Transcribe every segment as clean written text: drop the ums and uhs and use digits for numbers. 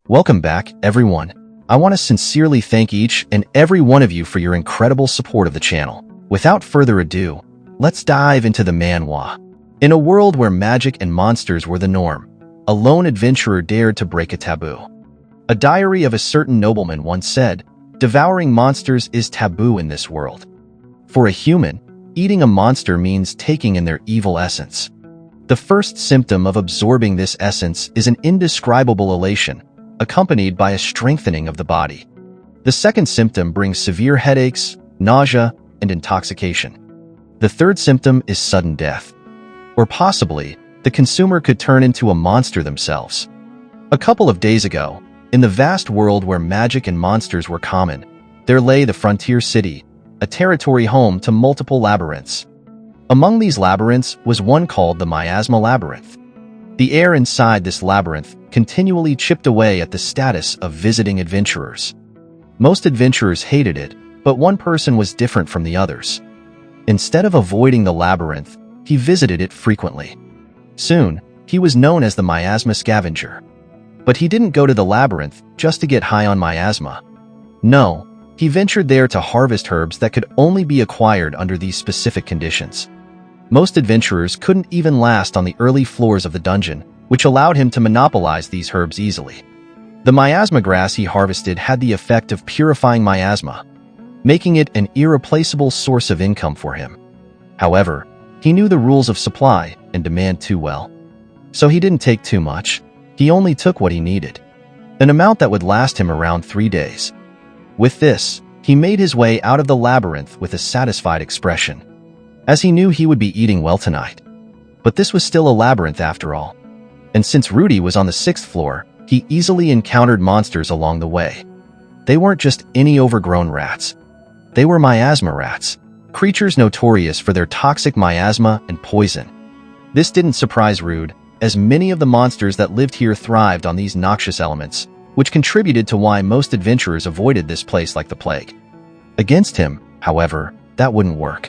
Welcome back, everyone. I want to sincerely thank each and every one of you for your incredible support of the channel. Without further ado, let's dive into the Manhwa. In a world where magic and monsters were the norm, a lone adventurer dared to break a taboo. A diary of a certain nobleman once said, "Devouring monsters is taboo in this world." For a human, eating a monster means taking in their evil essence. The first symptom of absorbing this essence is an indescribable elation, accompanied by a strengthening of the body. The second symptom brings severe headaches, nausea, and intoxication. The third symptom is sudden death. Or possibly, the consumer could turn into a monster themselves. A couple of days ago, in the vast world where magic and monsters were common, there lay the frontier city, a territory home to multiple labyrinths. Among these labyrinths was one called the Miasma Labyrinth. The air inside this labyrinth continually chipped away at the status of visiting adventurers. Most adventurers hated it, but one person was different from the others. Instead of avoiding the labyrinth, he visited it frequently. Soon, he was known as the miasma scavenger. But he didn't go to the labyrinth just to get high on miasma. No, he ventured there to harvest herbs that could only be acquired under these specific conditions. Most adventurers couldn't even last on the early floors of the dungeon, which allowed him to monopolize these herbs easily. The miasma grass he harvested had the effect of purifying miasma, making it an irreplaceable source of income for him. However, he knew the rules of supply and demand too well. So he didn't take too much. He only took what he needed, an amount that would last him around 3 days. With this, he made his way out of the labyrinth with a satisfied expression, as he knew he would be eating well tonight. But this was still a labyrinth after all. And since Rudy was on the 6th floor, he easily encountered monsters along the way. They weren't just any overgrown rats. They were miasma rats, creatures notorious for their toxic miasma and poison. This didn't surprise Rude, as many of the monsters that lived here thrived on these noxious elements, which contributed to why most adventurers avoided this place like the plague. Against him, however, that wouldn't work.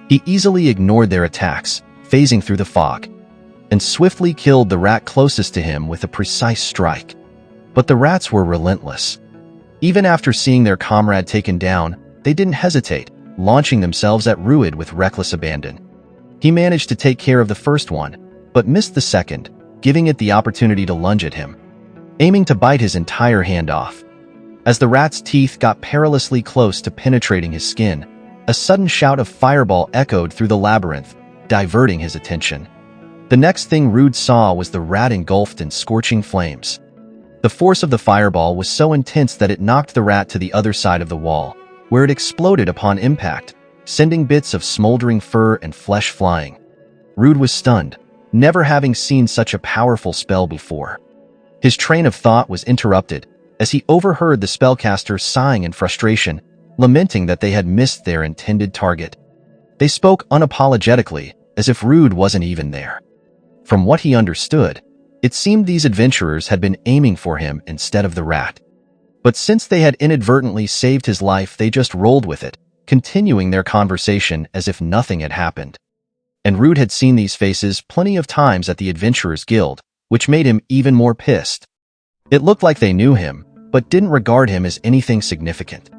He easily ignored their attacks, phasing through the fog, and swiftly killed the rat closest to him with a precise strike. But the rats were relentless. Even after seeing their comrade taken down, they didn't hesitate, launching themselves at Ruid with reckless abandon. He managed to take care of the first one, but missed the second, giving it the opportunity to lunge at him, aiming to bite his entire hand off. As the rat's teeth got perilously close to penetrating his skin, a sudden shout of fireball echoed through the labyrinth, diverting his attention. The next thing Rude saw was the rat engulfed in scorching flames. The force of the fireball was so intense that it knocked the rat to the other side of the wall, where it exploded upon impact, sending bits of smoldering fur and flesh flying. Rude was stunned, never having seen such a powerful spell before. His train of thought was interrupted as he overheard the spellcaster sighing in frustration, lamenting that they had missed their intended target. They spoke unapologetically, as if Rude wasn't even there. From what he understood, it seemed these adventurers had been aiming for him instead of the rat. But since they had inadvertently saved his life, they just rolled with it, continuing their conversation as if nothing had happened. And Rude had seen these faces plenty of times at the Adventurers Guild, which made him even more pissed. It looked like they knew him, but didn't regard him as anything significant.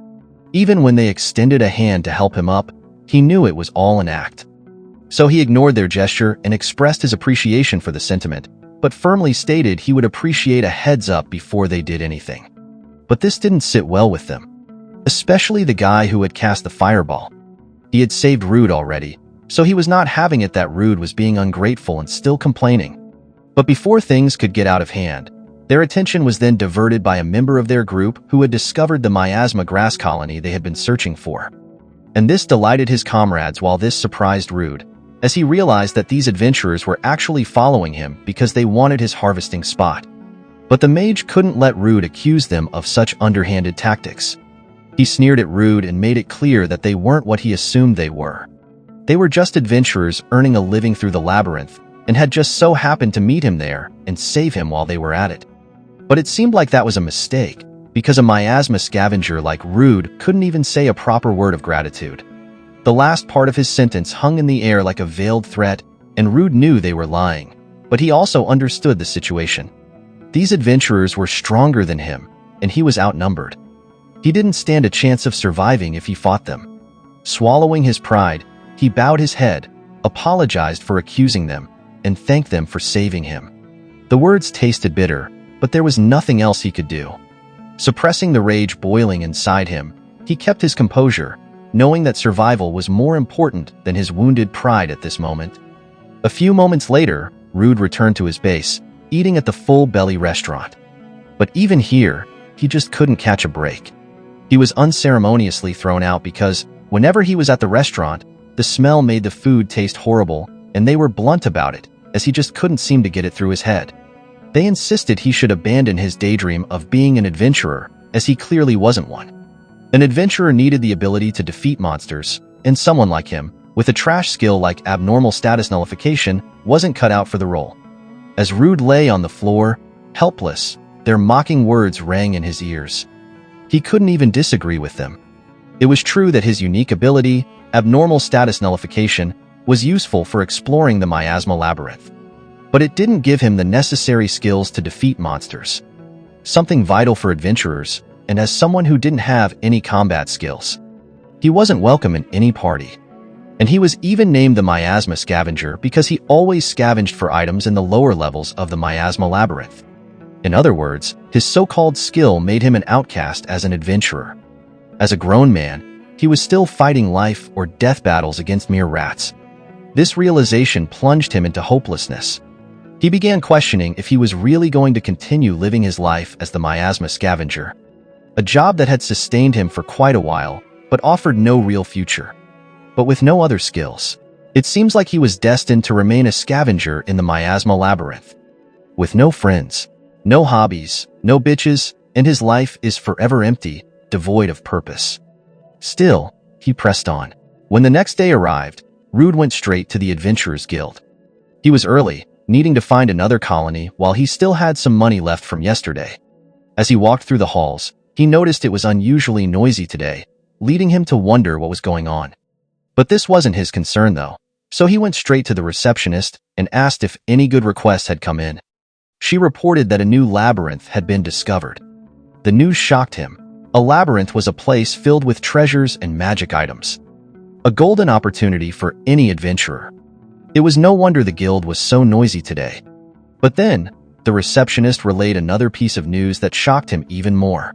Even when they extended a hand to help him up, he knew it was all an act. So he ignored their gesture and expressed his appreciation for the sentiment, but firmly stated he would appreciate a heads up before they did anything. But this didn't sit well with them, especially the guy who had cast the fireball. He had saved Rude already, so he was not having it that Rude was being ungrateful and still complaining. But before things could get out of hand, their attention was then diverted by a member of their group who had discovered the miasma grass colony they had been searching for. And this delighted his comrades while this surprised Rude, as he realized that these adventurers were actually following him because they wanted his harvesting spot. But the mage couldn't let Rude accuse them of such underhanded tactics. He sneered at Rude and made it clear that they weren't what he assumed they were. They were just adventurers earning a living through the labyrinth, and had just so happened to meet him there and save him while they were at it. But it seemed like that was a mistake, because a miasma scavenger like Rude couldn't even say a proper word of gratitude. The last part of his sentence hung in the air like a veiled threat, and Rude knew they were lying, but he also understood the situation. These adventurers were stronger than him, and he was outnumbered. He didn't stand a chance of surviving if he fought them. Swallowing his pride, he bowed his head, apologized for accusing them, and thanked them for saving him. The words tasted bitter, but there was nothing else he could do. Suppressing the rage boiling inside him, he kept his composure, knowing that survival was more important than his wounded pride at this moment. A few moments later, Rude returned to his base, eating at the Full Belly restaurant. But even here, he just couldn't catch a break. He was unceremoniously thrown out because, whenever he was at the restaurant, the smell made the food taste horrible, and they were blunt about it, as he just couldn't seem to get it through his head. They insisted he should abandon his daydream of being an adventurer, as he clearly wasn't one. An adventurer needed the ability to defeat monsters, and someone like him, with a trash skill like abnormal status nullification, wasn't cut out for the role. As Rude lay on the floor, helpless, their mocking words rang in his ears. He couldn't even disagree with them. It was true that his unique ability, abnormal status nullification, was useful for exploring the miasma labyrinth. But it didn't give him the necessary skills to defeat monsters. Something vital for adventurers, and as someone who didn't have any combat skills. He wasn't welcome in any party. And he was even named the miasma scavenger because he always scavenged for items in the lower levels of the miasma labyrinth. In other words, his so-called skill made him an outcast as an adventurer. As a grown man, he was still fighting life or death battles against mere rats. This realization plunged him into hopelessness. He began questioning if he was really going to continue living his life as the miasma scavenger, a job that had sustained him for quite a while, but offered no real future. But with no other skills, it seems like he was destined to remain a scavenger in the miasma labyrinth. With no friends, no hobbies, no bitches, and his life is forever empty, devoid of purpose. Still, he pressed on. When the next day arrived, Rude went straight to the Adventurers Guild. He was early, needing to find another colony while he still had some money left from yesterday. As he walked through the halls, he noticed it was unusually noisy today, leading him to wonder what was going on. But this wasn't his concern though, so he went straight to the receptionist and asked if any good requests had come in. She reported that a new labyrinth had been discovered. The news shocked him. A labyrinth was a place filled with treasures and magic items. A golden opportunity for any adventurer. It was no wonder the guild was so noisy today. But then, the receptionist relayed another piece of news that shocked him even more.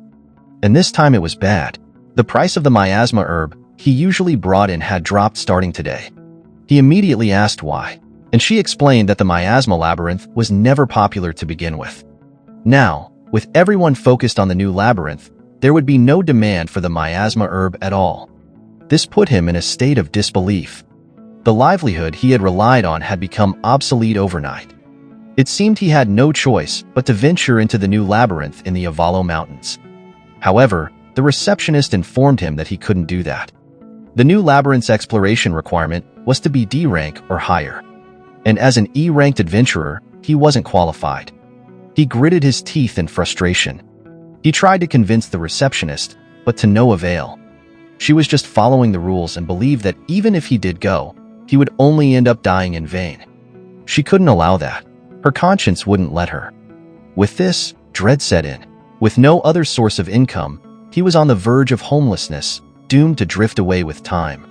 And this time it was bad. The price of the miasma herb he usually brought in had dropped starting today. He immediately asked why, and she explained that the miasma labyrinth was never popular to begin with. Now, with everyone focused on the new labyrinth, there would be no demand for the miasma herb at all. This put him in a state of disbelief. The livelihood he had relied on had become obsolete overnight. It seemed he had no choice but to venture into the new labyrinth in the Avalo Mountains. However, the receptionist informed him that he couldn't do that. The new labyrinth's exploration requirement was to be D rank or higher. And as an E-ranked adventurer, he wasn't qualified. He gritted his teeth in frustration. He tried to convince the receptionist, but to no avail. She was just following the rules and believed that even if he did go, he would only end up dying in vain. She couldn't allow that. Her conscience wouldn't let her. With this, dread set in. With no other source of income, he was on the verge of homelessness, doomed to drift away with time.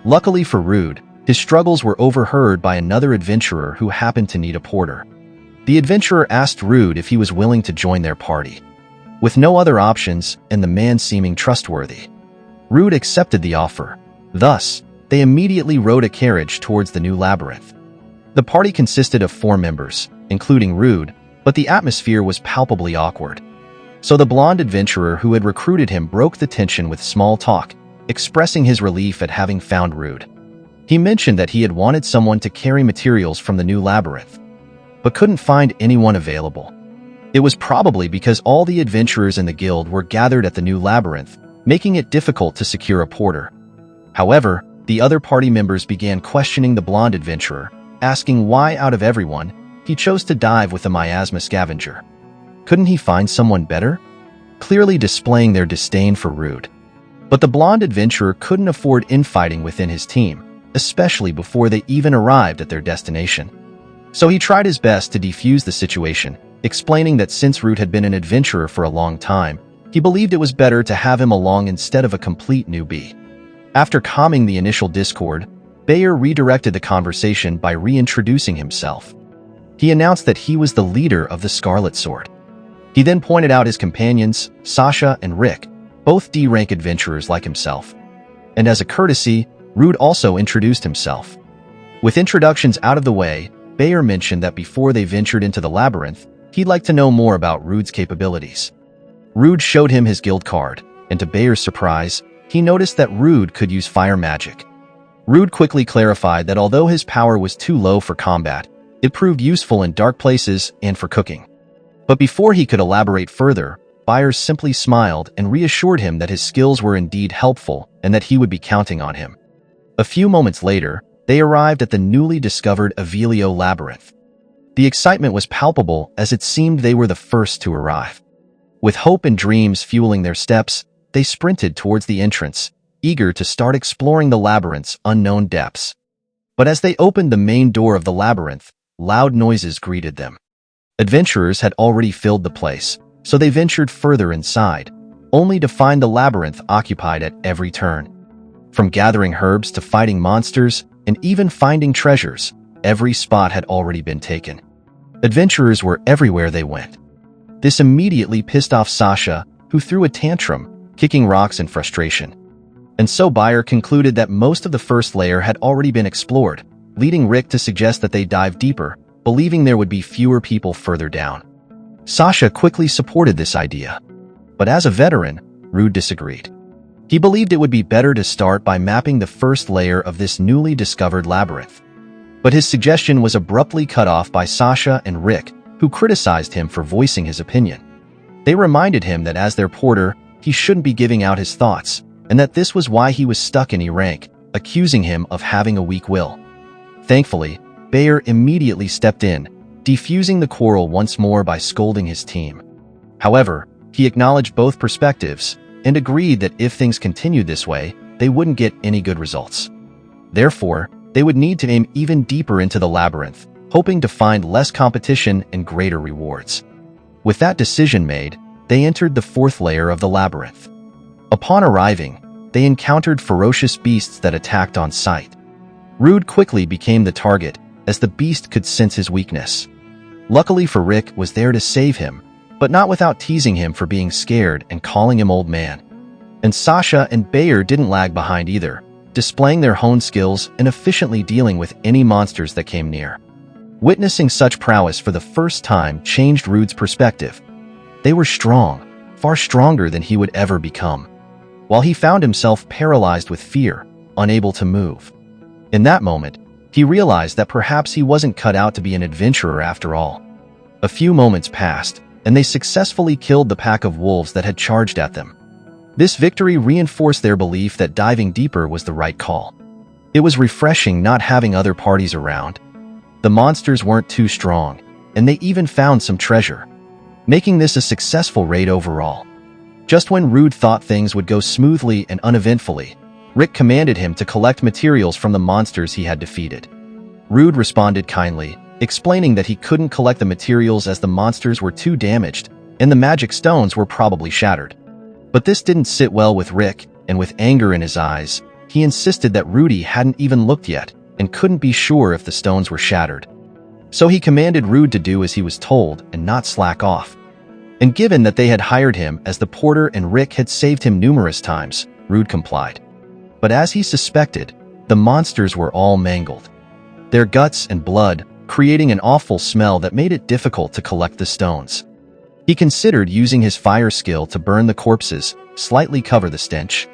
Luckily for Rude, his struggles were overheard by another adventurer who happened to need a porter. The adventurer asked Rude if he was willing to join their party. With no other options and the man seeming trustworthy, Rude accepted the offer. Thus, they immediately rode a carriage towards the new labyrinth. The party consisted of 4 members, including Rude, but the atmosphere was palpably awkward. So the blonde adventurer who had recruited him broke the tension with small talk, expressing his relief at having found Rude. He mentioned that he had wanted someone to carry materials from the new labyrinth, but couldn't find anyone available. It was probably because all the adventurers in the guild were gathered at the new labyrinth, making it difficult to secure a porter. However, the other party members began questioning the blonde adventurer, asking why out of everyone, he chose to dive with the miasma scavenger. Couldn't he find someone better? Clearly displaying their disdain for Rude. But the blonde adventurer couldn't afford infighting within his team, especially before they even arrived at their destination. So he tried his best to defuse the situation, explaining that since Root had been an adventurer for a long time, he believed it was better to have him along instead of a complete newbie. After calming the initial discord, Bayer redirected the conversation by reintroducing himself. He announced that he was the leader of the Scarlet Sword. He then pointed out his companions, Sasha and Rick, both D-rank adventurers like himself. And as a courtesy, Root also introduced himself. With introductions out of the way, Bayer mentioned that before they ventured into the labyrinth, he'd like to know more about Root's capabilities. Root showed him his guild card, and to Bayer's surprise, he noticed that Root could use fire magic. Root quickly clarified that although his power was too low for combat, it proved useful in dark places and for cooking. But before he could elaborate further, Bayer simply smiled and reassured him that his skills were indeed helpful and that he would be counting on him. A few moments later, they arrived at the newly discovered Avelio Labyrinth. The excitement was palpable as it seemed they were the first to arrive. With hope and dreams fueling their steps, they sprinted towards the entrance, eager to start exploring the labyrinth's unknown depths. But as they opened the main door of the labyrinth, loud noises greeted them. Adventurers had already filled the place, so they ventured further inside, only to find the labyrinth occupied at every turn. From gathering herbs to fighting monsters, and even finding treasures, every spot had already been taken. Adventurers were everywhere they went. This immediately pissed off Sasha, who threw a tantrum, kicking rocks in frustration. And so Bayer concluded that most of the first layer had already been explored, leading Rick to suggest that they dive deeper, believing there would be fewer people further down. Sasha quickly supported this idea. But as a veteran, Root disagreed. He believed it would be better to start by mapping the first layer of this newly discovered labyrinth. But his suggestion was abruptly cut off by Sasha and Rick, who criticized him for voicing his opinion. They reminded him that as their porter, he shouldn't be giving out his thoughts, and that this was why he was stuck in E rank, accusing him of having a weak will. Thankfully, Bayer immediately stepped in, defusing the quarrel once more by scolding his team. However, he acknowledged both perspectives and agreed that if things continued this way, they wouldn't get any good results. Therefore, they would need to aim even deeper into the labyrinth, hoping to find less competition and greater rewards. With that decision made, they entered the fourth layer of the labyrinth. Upon arriving, they encountered ferocious beasts that attacked on sight. Root quickly became the target, as the beast could sense his weakness. Luckily for Rick was there to save him, but not without teasing him for being scared and calling him old man. And Sasha and Bayer didn't lag behind either, displaying their honed skills and efficiently dealing with any monsters that came near. Witnessing such prowess for the first time changed Root's perspective. They were strong, far stronger than he would ever become, while he found himself paralyzed with fear, unable to move. In that moment, he realized that perhaps he wasn't cut out to be an adventurer after all. A few moments passed, and they successfully killed the pack of wolves that had charged at them. This victory reinforced their belief that diving deeper was the right call. It was refreshing not having other parties around. The monsters weren't too strong, and they even found some treasure, making this a successful raid overall. Just when Root thought things would go smoothly and uneventfully, Rick commanded him to collect materials from the monsters he had defeated. Root responded kindly, explaining that he couldn't collect the materials as the monsters were too damaged and the magic stones were probably shattered. But this didn't sit well with Rick, and with anger in his eyes, he insisted that Rudy hadn't even looked yet and couldn't be sure if the stones were shattered. So he commanded Root to do as he was told and not slack off. And given that they had hired him as the porter and Rick had saved him numerous times, Root complied. But as he suspected, the monsters were all mangled, their guts and blood creating an awful smell that made it difficult to collect the stones. He considered using his fire skill to burn the corpses, slightly cover the stench.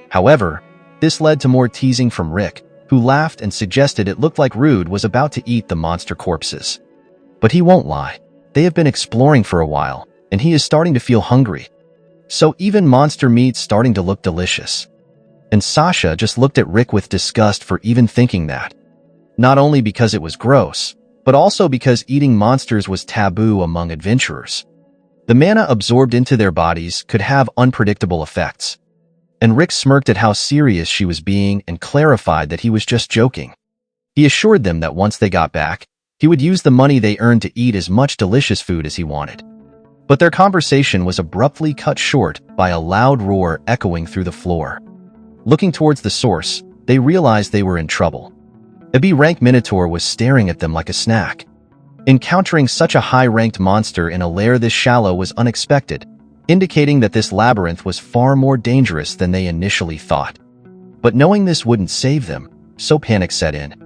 However, this led to more teasing from Rick, who laughed and suggested it looked like Root was about to eat the monster corpses. But he won't lie, they have been exploring for a while, and he is starting to feel hungry. So even monster meat's starting to look delicious. And Sasha just looked at Rick with disgust for even thinking that. Not only because it was gross, but also because eating monsters was taboo among adventurers. The mana absorbed into their bodies could have unpredictable effects. And Rick smirked at how serious she was being and clarified that he was just joking. He assured them that once they got back, He would use the money they earned to eat as much delicious food as he wanted. But their conversation was abruptly cut short by a loud roar echoing through the floor. Looking towards the source, they realized they were in trouble. A B-rank minotaur was staring at them like a snack. Encountering such a high-ranked monster in a lair this shallow was unexpected, indicating that this labyrinth was far more dangerous than they initially thought. But knowing this wouldn't save them, so panic set in.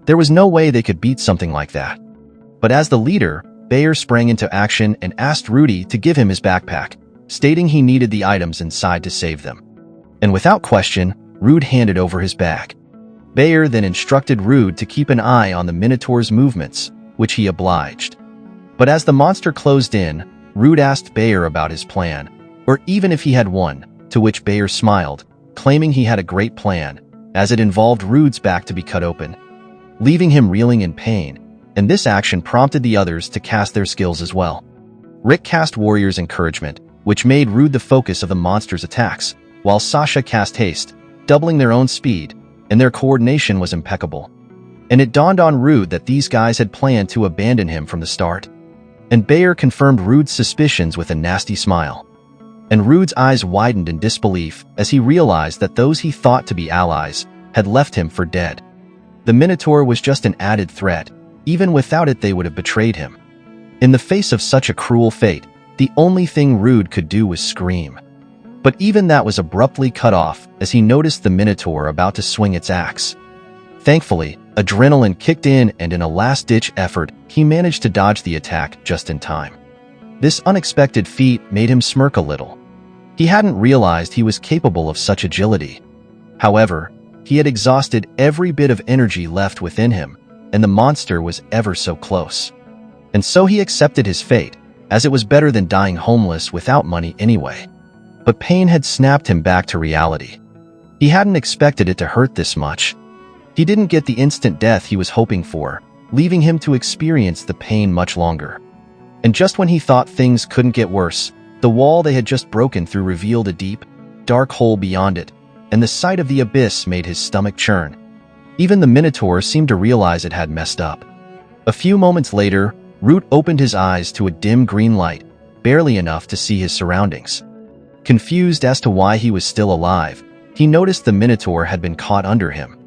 There was no way they could beat something like that. But as the leader, Bayer sprang into action and asked Rudy to give him his backpack, stating he needed the items inside to save them. And without question, Rude handed over his bag. Bayer then instructed Rude to keep an eye on the Minotaur's movements, which he obliged. But as the monster closed in, Rude asked Bayer about his plan, or even if he had one, to which Bayer smiled, claiming he had a great plan, as it involved Rude's back to be cut open, leaving him reeling in pain, and this action prompted the others to cast their skills as well. Rick cast Warrior's Encouragement, which made Rude the focus of the monster's attacks, while Sasha cast Haste, doubling their own speed, and their coordination was impeccable. And it dawned on Rude that these guys had planned to abandon him from the start. And Bayer confirmed Rude's suspicions with a nasty smile. And Rude's eyes widened in disbelief as he realized that those he thought to be allies had left him for dead. The Minotaur was just an added threat. Even without it, they would have betrayed him. In the face of such a cruel fate, the only thing Rude could do was scream. But even that was abruptly cut off as he noticed the Minotaur about to swing its axe. Thankfully, adrenaline kicked in, and in a last-ditch effort, he managed to dodge the attack just in time. This unexpected feat made him smirk a little. He hadn't realized he was capable of such agility. However, he had exhausted every bit of energy left within him, and the monster was ever so close. And so he accepted his fate, as it was better than dying homeless without money anyway. But pain had snapped him back to reality. He hadn't expected it to hurt this much. He didn't get the instant death he was hoping for, leaving him to experience the pain much longer. And just when he thought things couldn't get worse, the wall they had just broken through revealed a deep, dark hole beyond it, and the sight of the abyss made his stomach churn. Even the Minotaur seemed to realize it had messed up. A few moments later, Root opened his eyes to a dim green light, barely enough to see his surroundings. Confused as to why he was still alive, he noticed the Minotaur had been caught under him,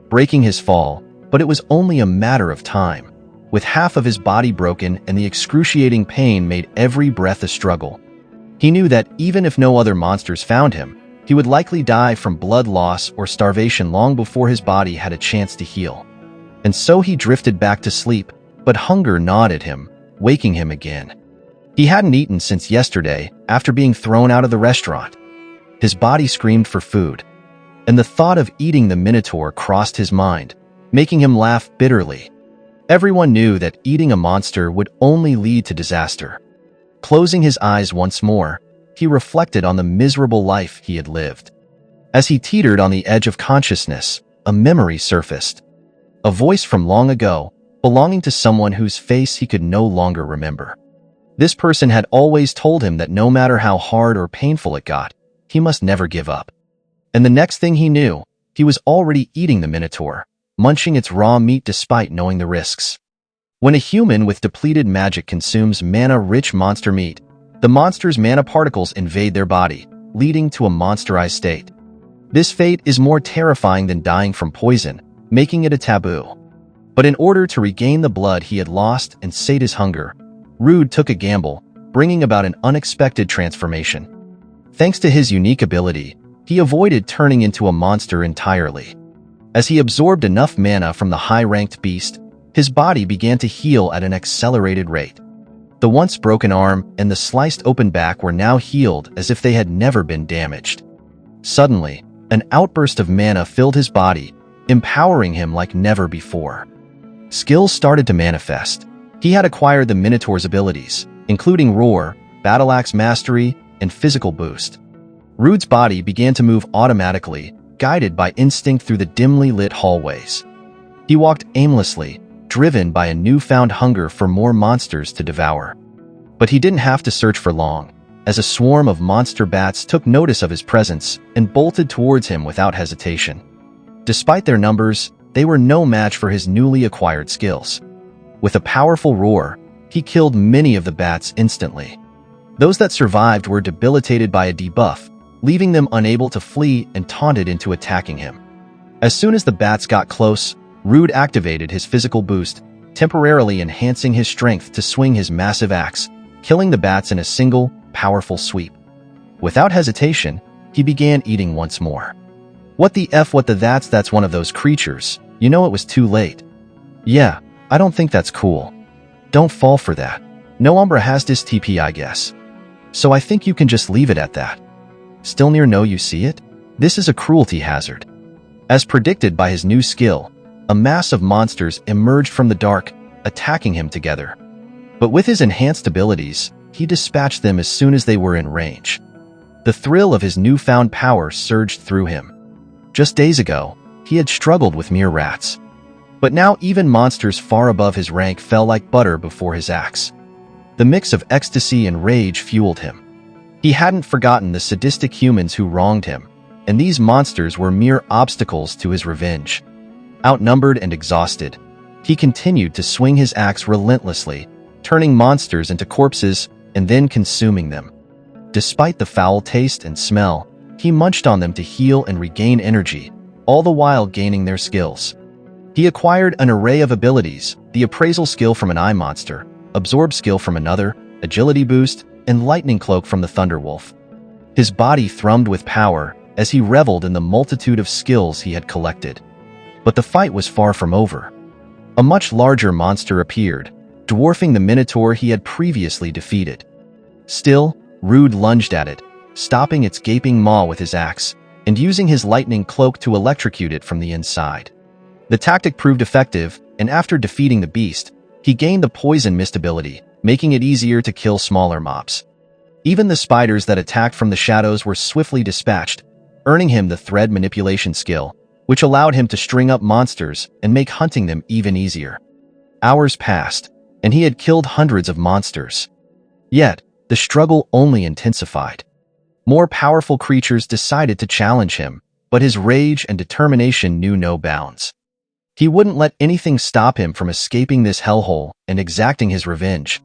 breaking his fall, but it was only a matter of time. With half of his body broken and the excruciating pain made every breath a struggle. He knew that even if no other monsters found him, he would likely die from blood loss or starvation long before his body had a chance to heal. And so he drifted back to sleep, but hunger gnawed at him, waking him again. He hadn't eaten since yesterday after being thrown out of the restaurant. His body screamed for food, and the thought of eating the Minotaur crossed his mind, making him laugh bitterly. Everyone knew that eating a monster would only lead to disaster. Closing his eyes once more, he reflected on the miserable life he had lived. As he teetered on the edge of consciousness, a memory surfaced. A voice from long ago, belonging to someone whose face he could no longer remember. This person had always told him that no matter how hard or painful it got, he must never give up. And the next thing he knew, he was already eating the Minotaur, munching its raw meat despite knowing the risks. When a human with depleted magic consumes mana-rich monster meat, the monster's mana particles invade their body, leading to a monsterized state. This fate is more terrifying than dying from poison, making it a taboo. But in order to regain the blood he had lost and sate his hunger, Rude took a gamble, bringing about an unexpected transformation. Thanks to his unique ability, he avoided turning into a monster entirely. As he absorbed enough mana from the high-ranked beast, his body began to heal at an accelerated rate. The once broken arm and the sliced open back were now healed as if they had never been damaged. Suddenly, an outburst of mana filled his body, empowering him like never before. Skills started to manifest. He had acquired the Minotaur's abilities, including Roar, Battle Axe Mastery, and Physical Boost. Rude's body began to move automatically, guided by instinct through the dimly lit hallways. He walked aimlessly, driven by a newfound hunger for more monsters to devour. But he didn't have to search for long, as a swarm of monster bats took notice of his presence and bolted towards him without hesitation. Despite their numbers, they were no match for his newly acquired skills. With a powerful roar, he killed many of the bats instantly. Those that survived were debilitated by a debuff, leaving them unable to flee and taunted into attacking him. As soon as the bats got close, Rude activated his physical boost, temporarily enhancing his strength to swing his massive axe, killing the bats in a single, powerful sweep. Without hesitation, he began eating once more. What the F, what the that's one of those creatures. You know it was too late. Yeah, I don't think that's cool. Don't fall for that. No Umbra has this TP, I guess. So I think you can just leave it at that. Still near no, you see it? This is a cruelty hazard. As predicted by his new skill, a mass of monsters emerged from the dark, attacking him together. But with his enhanced abilities, he dispatched them as soon as they were in range. The thrill of his newfound power surged through him. Just days ago, he had struggled with mere rats. But now even monsters far above his rank fell like butter before his axe. The mix of ecstasy and rage fueled him. He hadn't forgotten the sadistic humans who wronged him, and these monsters were mere obstacles to his revenge. Outnumbered and exhausted, he continued to swing his axe relentlessly, turning monsters into corpses and then consuming them. Despite the foul taste and smell, he munched on them to heal and regain energy, all the while gaining their skills. He acquired an array of abilities: the appraisal skill from an eye monster, absorb skill from another, agility boost, and lightning cloak from the Thunderwolf. His body thrummed with power as he reveled in the multitude of skills he had collected. But the fight was far from over. A much larger monster appeared, dwarfing the Minotaur he had previously defeated. Still, Rude lunged at it, stopping its gaping maw with his axe, and using his lightning cloak to electrocute it from the inside. The tactic proved effective, and after defeating the beast, he gained the poison mist ability, making it easier to kill smaller mobs. Even the spiders that attacked from the shadows were swiftly dispatched, earning him the thread manipulation skill, which allowed him to string up monsters and make hunting them even easier. Hours passed, and he had killed hundreds of monsters. Yet, the struggle only intensified. More powerful creatures decided to challenge him, but his rage and determination knew no bounds. He wouldn't let anything stop him from escaping this hellhole and exacting his revenge.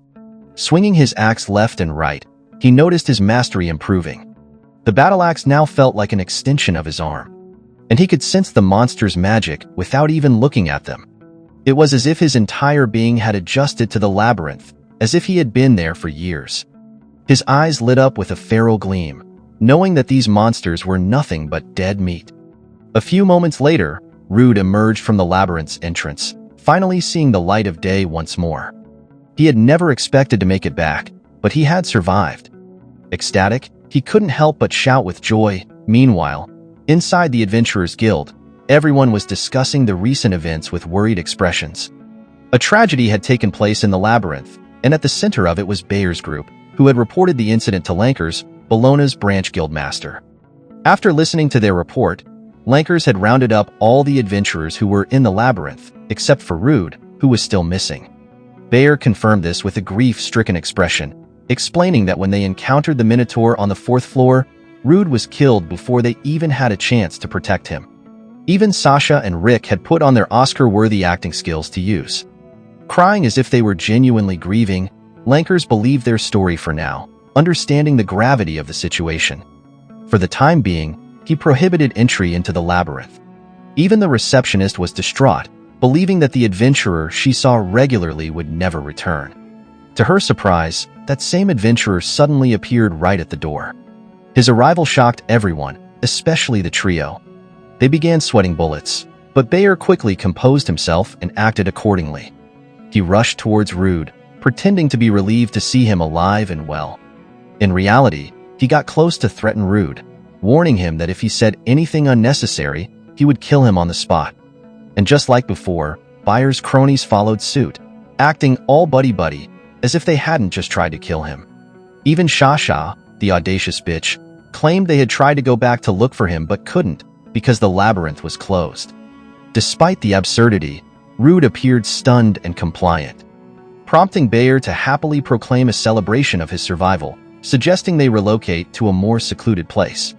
Swinging his axe left and right, he noticed his mastery improving. The battle axe now felt like an extension of his arm, and he could sense the monster's magic without even looking at them. It was as if his entire being had adjusted to the labyrinth, as if he had been there for years. His eyes lit up with a feral gleam, knowing that these monsters were nothing but dead meat. A few moments later, Rude emerged from the labyrinth's entrance, finally seeing the light of day once more. He had never expected to make it back, but he had survived. Ecstatic, he couldn't help but shout with joy. Meanwhile, inside the Adventurers Guild, everyone was discussing the recent events with worried expressions. A tragedy had taken place in the labyrinth, and at the center of it was Bayer's group, who had reported the incident to Lankers, Bologna's branch guildmaster. After listening to their report, Lankers had rounded up all the adventurers who were in the labyrinth, except for Rude, who was still missing. Bayer confirmed this with a grief-stricken expression, explaining that when they encountered the Minotaur on the 4th floor, Rude was killed before they even had a chance to protect him. Even Sasha and Rick had put on their Oscar-worthy acting skills to use. Crying as if they were genuinely grieving, Lankers believed their story for now, understanding the gravity of the situation. For the time being, he prohibited entry into the labyrinth. Even the receptionist was distraught, believing that the adventurer she saw regularly would never return. To her surprise, that same adventurer suddenly appeared right at the door. His arrival shocked everyone, especially the trio. They began sweating bullets, but Bayer quickly composed himself and acted accordingly. He rushed towards Rude, pretending to be relieved to see him alive and well. In reality, he got close to threaten Rude, warning him that if he said anything unnecessary, he would kill him on the spot. And just like before, Bayer's cronies followed suit, acting all buddy-buddy, as if they hadn't just tried to kill him. Even Shasha, the audacious bitch, claimed they had tried to go back to look for him but couldn't, because the labyrinth was closed. Despite the absurdity, Rude appeared stunned and compliant, prompting Bayer to happily proclaim a celebration of his survival, suggesting they relocate to a more secluded place.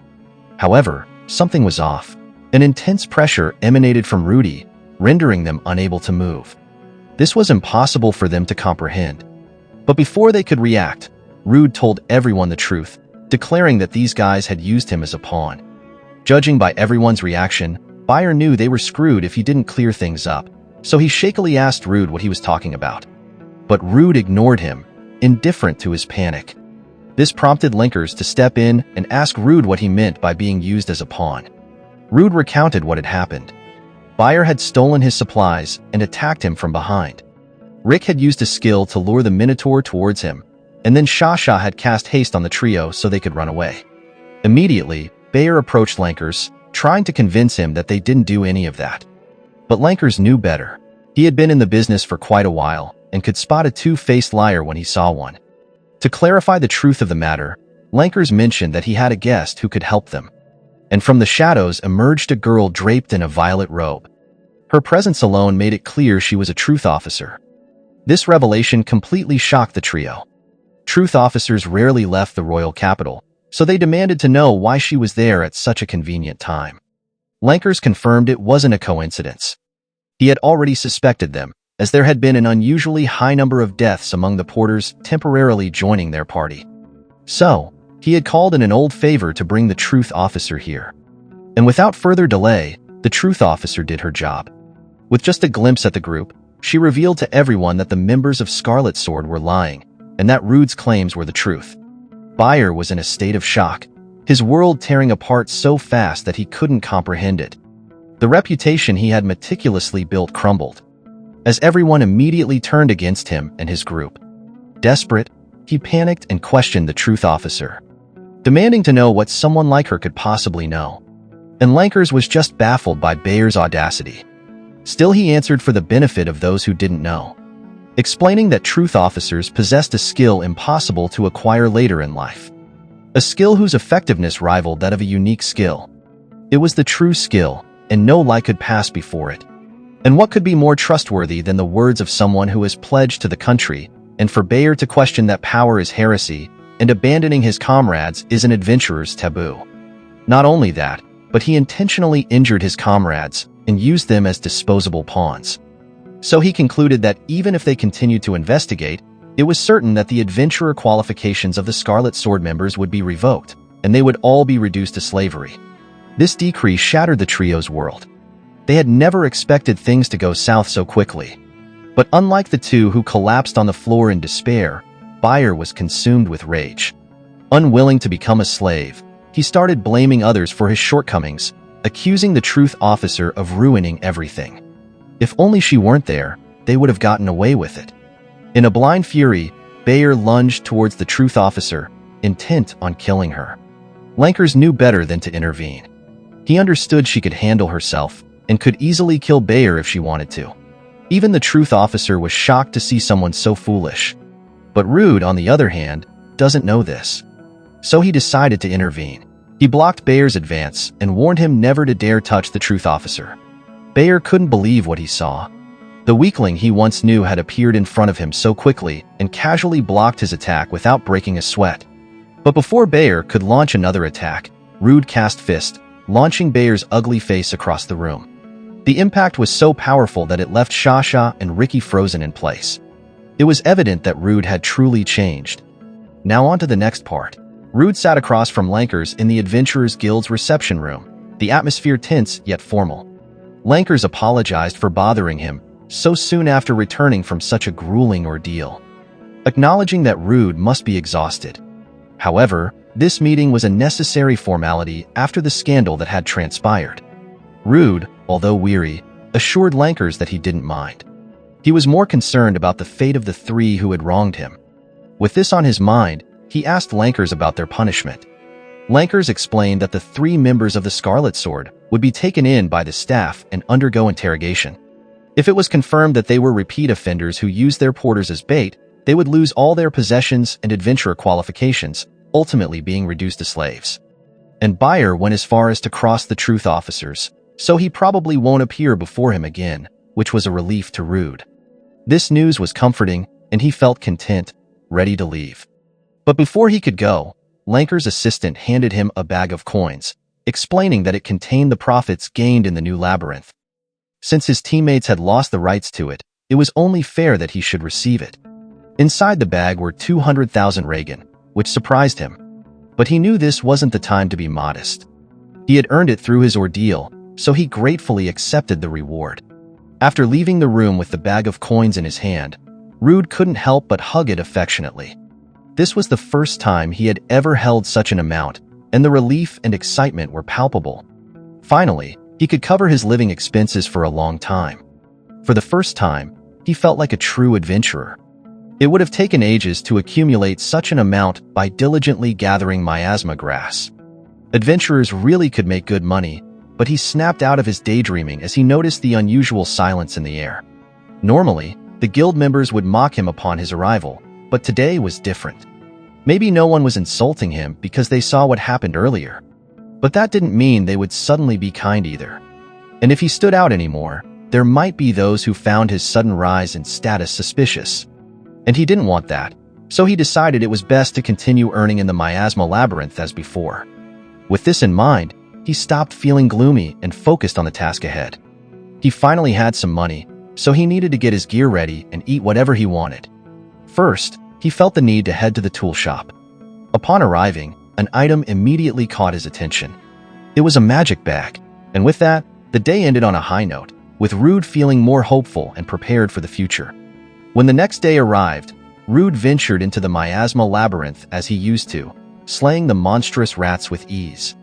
However, something was off. An intense pressure emanated from Rudy, rendering them unable to move. This was impossible for them to comprehend. But before they could react, Rude told everyone the truth, declaring that these guys had used him as a pawn. Judging by everyone's reaction, Bayer knew they were screwed if he didn't clear things up, so he shakily asked Rude what he was talking about. But Rude ignored him, indifferent to his panic. This prompted Linkers to step in and ask Rude what he meant by being used as a pawn. Rude recounted what had happened. Bayer had stolen his supplies and attacked him from behind. Rick had used a skill to lure the Minotaur towards him, and then Shasha had cast haste on the trio so they could run away. Immediately, Bayer approached Lankers, trying to convince him that they didn't do any of that. But Lankers knew better. He had been in the business for quite a while and could spot a two-faced liar when he saw one. To clarify the truth of the matter, Lankers mentioned that he had a guest who could help them. And from the shadows emerged a girl draped in a violet robe. Her presence alone made it clear she was a truth officer. This revelation completely shocked the trio. Truth officers rarely left the royal capital, so they demanded to know why she was there at such a convenient time. Lankers confirmed it wasn't a coincidence. He had already suspected them, as there had been an unusually high number of deaths among the porters temporarily joining their party. So, he had called in an old favor to bring the truth officer here. And without further delay, the truth officer did her job. With just a glimpse at the group, she revealed to everyone that the members of Scarlet Sword were lying, and that Rude's claims were the truth. Bayer was in a state of shock, his world tearing apart so fast that he couldn't comprehend it. The reputation he had meticulously built crumbled, as everyone immediately turned against him and his group. Desperate, he panicked and questioned the truth officer, demanding to know what someone like her could possibly know. And Lankers was just baffled by Bayer's audacity. Still, he answered for the benefit of those who didn't know, explaining that truth officers possessed a skill impossible to acquire later in life. A skill whose effectiveness rivaled that of a unique skill. It was the true skill, and no lie could pass before it. And what could be more trustworthy than the words of someone who has pledged to the country, and for Bayer to question that power is heresy, and abandoning his comrades is an adventurer's taboo. Not only that, but he intentionally injured his comrades and used them as disposable pawns. So he concluded that even if they continued to investigate, it was certain that the adventurer qualifications of the Scarlet Sword members would be revoked, and they would all be reduced to slavery. This decree shattered the trio's world. They had never expected things to go south so quickly. But unlike the two who collapsed on the floor in despair, Bayer was consumed with rage. Unwilling to become a slave, he started blaming others for his shortcomings, accusing the truth officer of ruining everything. If only she weren't there, they would have gotten away with it. In a blind fury, Bayer lunged towards the truth officer, intent on killing her. Lankers knew better than to intervene. He understood she could handle herself, and could easily kill Bayer if she wanted to. Even the truth officer was shocked to see someone so foolish. But Rude, on the other hand, doesn't know this. So he decided to intervene. He blocked Bayer's advance and warned him never to dare touch the truth officer. Bayer couldn't believe what he saw. The weakling he once knew had appeared in front of him so quickly and casually blocked his attack without breaking a sweat. But before Bayer could launch another attack, Rude cast Fist, launching Bayer's ugly face across the room. The impact was so powerful that it left Shasha and Ricky frozen in place. It was evident that Rude had truly changed. Now on to the next part. Rude sat across from Lankers in the Adventurers Guild's reception room, the atmosphere tense yet formal. Lankers apologized for bothering him so soon after returning from such a grueling ordeal, acknowledging that Rude must be exhausted. However, this meeting was a necessary formality after the scandal that had transpired. Rude, although weary, assured Lankers that he didn't mind. He was more concerned about the fate of the three who had wronged him. With this on his mind, he asked Lankers about their punishment. Lankers explained that the three members of the Scarlet Sword would be taken in by the staff and undergo interrogation. If it was confirmed that they were repeat offenders who used their porters as bait, they would lose all their possessions and adventurer qualifications, ultimately being reduced to slaves. And Bayer went as far as to cross the truth officers, so he probably won't appear before him again, which was a relief to Rude. This news was comforting, and he felt content, ready to leave. But before he could go, Lanker's assistant handed him a bag of coins, explaining that it contained the profits gained in the new labyrinth. Since his teammates had lost the rights to it, It was only fair that he should receive it. Inside the bag were 200,000 Reagan, which surprised him. But he knew this wasn't the time to be modest. He had earned it through his ordeal, so he gratefully accepted the reward. After leaving the room with the bag of coins in his hand, Rude couldn't help but hug it affectionately. This was the first time he had ever held such an amount, and the relief and excitement were palpable. Finally, he could cover his living expenses for a long time. For the first time, he felt like a true adventurer. It would have taken ages to accumulate such an amount by diligently gathering miasma grass. Adventurers really could make good money, but he snapped out of his daydreaming as he noticed the unusual silence in the air. Normally, the guild members would mock him upon his arrival, but today was different. Maybe no one was insulting him because they saw what happened earlier. But that didn't mean they would suddenly be kind either. And if he stood out anymore, there might be those who found his sudden rise in status suspicious. And he didn't want that, so he decided it was best to continue earning in the miasma labyrinth as before. With this in mind, he stopped feeling gloomy and focused on the task ahead. He finally had some money, so he needed to get his gear ready and eat whatever he wanted. First, he felt the need to head to the tool shop. Upon arriving, an item immediately caught his attention. It was a magic bag, and with that, the day ended on a high note, with Rude feeling more hopeful and prepared for the future. When the next day arrived, Rude ventured into the miasma labyrinth as he used to, slaying the monstrous rats with ease.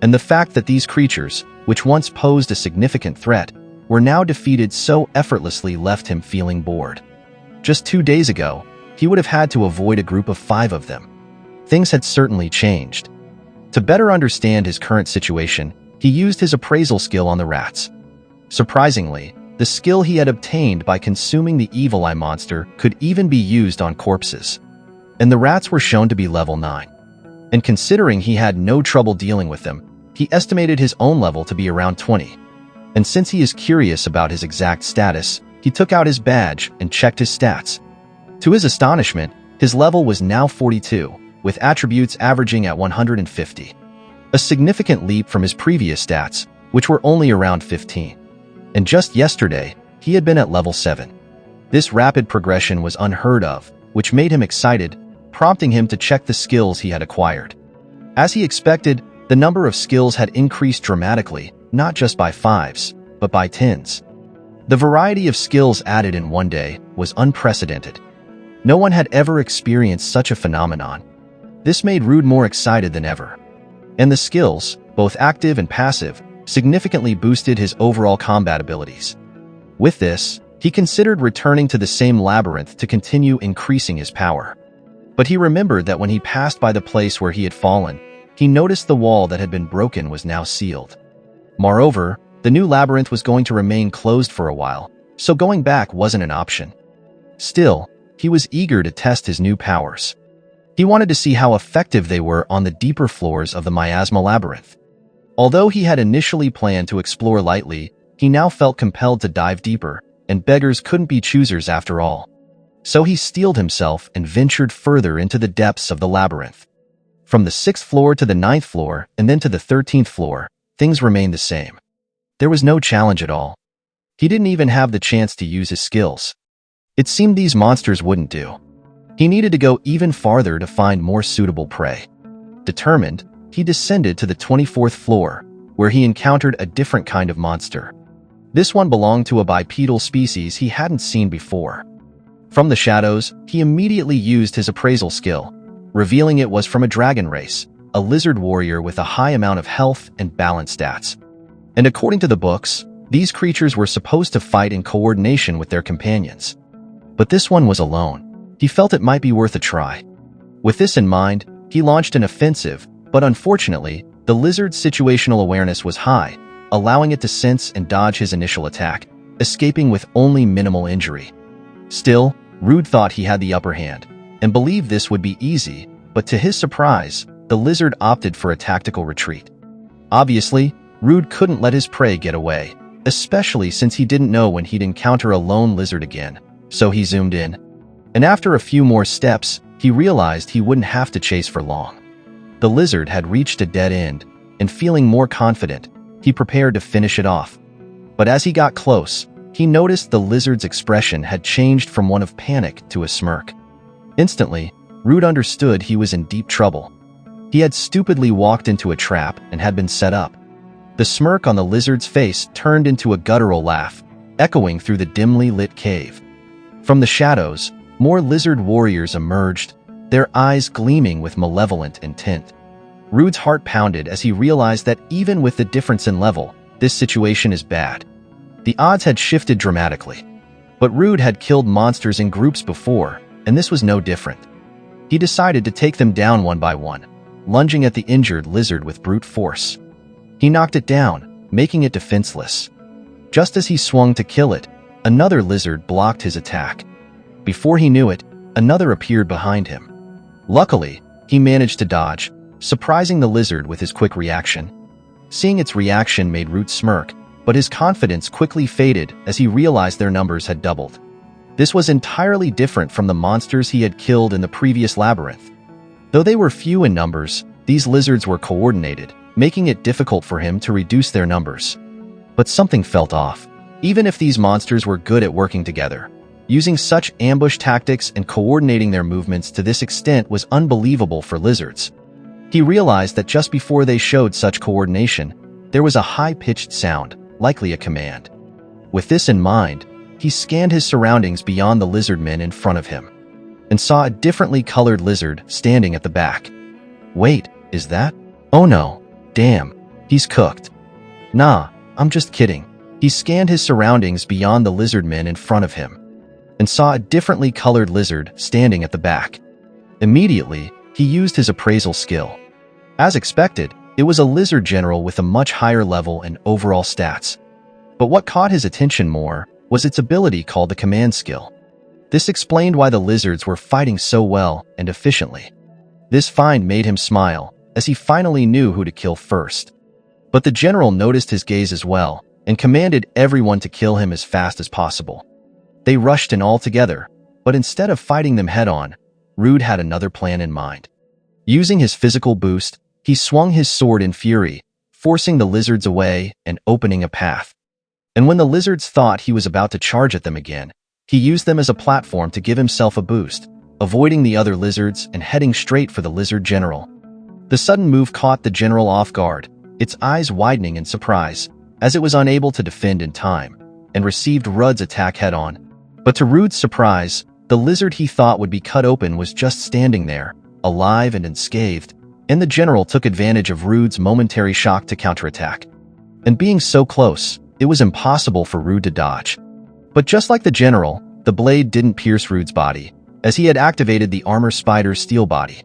And the fact that these creatures, which once posed a significant threat, were now defeated so effortlessly left him feeling bored. Just 2 days ago, he would have had to avoid a group of 5 of them. Things had certainly changed. To better understand his current situation, he used his appraisal skill on the rats. Surprisingly, the skill he had obtained by consuming the evil eye monster could even be used on corpses. And the rats were shown to be level 9. And considering he had no trouble dealing with them, he estimated his own level to be around 20. And since he is curious about his exact status, he took out his badge and checked his stats. To his astonishment, his level was now 42, with attributes averaging at 150. A significant leap from his previous stats, which were only around 15. And just yesterday, he had been at level 7. This rapid progression was unheard of, which made him excited, prompting him to check the skills he had acquired. As he expected, the number of skills had increased dramatically, not just by 5s, but by 10s. The variety of skills added in one day was unprecedented. No one had ever experienced such a phenomenon. This made Rude more excited than ever. And the skills, both active and passive, significantly boosted his overall combat abilities. With this, he considered returning to the same labyrinth to continue increasing his power. But he remembered that when he passed by the place where he had fallen, he noticed the wall that had been broken was now sealed. Moreover, the new labyrinth was going to remain closed for a while, so going back wasn't an option. Still, he was eager to test his new powers. He wanted to see how effective they were on the deeper floors of the miasma labyrinth. Although he had initially planned to explore lightly, he now felt compelled to dive deeper, and beggars couldn't be choosers after all. So he steeled himself and ventured further into the depths of the labyrinth. From the 6th floor to the 9th floor, and then to the 13th floor, things remained the same. There was no challenge at all. He didn't even have the chance to use his skills. It seemed these monsters wouldn't do. He needed to go even farther to find more suitable prey. Determined, he descended to the 24th floor, where he encountered a different kind of monster. This one belonged to a bipedal species he hadn't seen before. From the shadows, he immediately used his appraisal skill, revealing it was from a dragon race, a lizard warrior with a high amount of health and balance stats. And according to the books, these creatures were supposed to fight in coordination with their companions. But this one was alone. He felt it might be worth a try. With this in mind, he launched an offensive, but unfortunately, the lizard's situational awareness was high, allowing it to sense and dodge his initial attack, escaping with only minimal injury. Still, Rude thought he had the upper hand, and believed this would be easy, but to his surprise, the lizard opted for a tactical retreat. Obviously, Rude couldn't let his prey get away, especially since he didn't know when he'd encounter a lone lizard again, so he zoomed in. And after a few more steps, he realized he wouldn't have to chase for long. The lizard had reached a dead end, and feeling more confident, he prepared to finish it off. But as he got close, he noticed the lizard's expression had changed from one of panic to a smirk. Instantly, Rude understood he was in deep trouble. He had stupidly walked into a trap and had been set up. The smirk on the lizard's face turned into a guttural laugh, echoing through the dimly lit cave. From the shadows, more lizard warriors emerged, their eyes gleaming with malevolent intent. Rude's heart pounded as he realized that even with the difference in level, this situation is bad. The odds had shifted dramatically. But Rude had killed monsters in groups before, and this was no different. He decided to take them down one by one, lunging at the injured lizard with brute force. He knocked it down, making it defenseless. Just as he swung to kill it, another lizard blocked his attack. Before he knew it, another appeared behind him. Luckily, he managed to dodge, surprising the lizard with his quick reaction. Seeing its reaction made Root smirk, but his confidence quickly faded as he realized their numbers had doubled. This was entirely different from the monsters he had killed in the previous labyrinth. Though they were few in numbers, these lizards were coordinated, making it difficult for him to reduce their numbers. But something felt off. Even if these monsters were good at working together, using such ambush tactics and coordinating their movements to this extent was unbelievable for lizards. He realized that just before they showed such coordination, there was a high-pitched sound, likely a command. With this in mind, he scanned his surroundings beyond the lizard men in front of him, and saw a differently colored lizard standing at the back. Wait, is that? Oh no, damn, he's cooked. Nah, I'm just kidding. He scanned his surroundings beyond the lizard men in front of him, and saw a differently colored lizard standing at the back. Immediately, he used his appraisal skill. As expected, it was a lizard general with a much higher level and overall stats. But what caught his attention more was its ability called the command skill. This explained why the lizards were fighting so well and efficiently. This find made him smile, as he finally knew who to kill first. But the general noticed his gaze as well, and commanded everyone to kill him as fast as possible. They rushed in all together, but instead of fighting them head-on, Rude had another plan in mind. Using his physical boost, he swung his sword in fury, forcing the lizards away and opening a path. And when the lizards thought he was about to charge at them again, he used them as a platform to give himself a boost, avoiding the other lizards and heading straight for the lizard general. The sudden move caught the general off guard, its eyes widening in surprise, as it was unable to defend in time, and received Rude's attack head-on. But to Rude's surprise, the lizard he thought would be cut open was just standing there, alive and unscathed, and the general took advantage of Rude's momentary shock to counterattack. And being so close, it was impossible for Rude to dodge. But just like the general, the blade didn't pierce Rude's body, as he had activated the armor spider's steel body.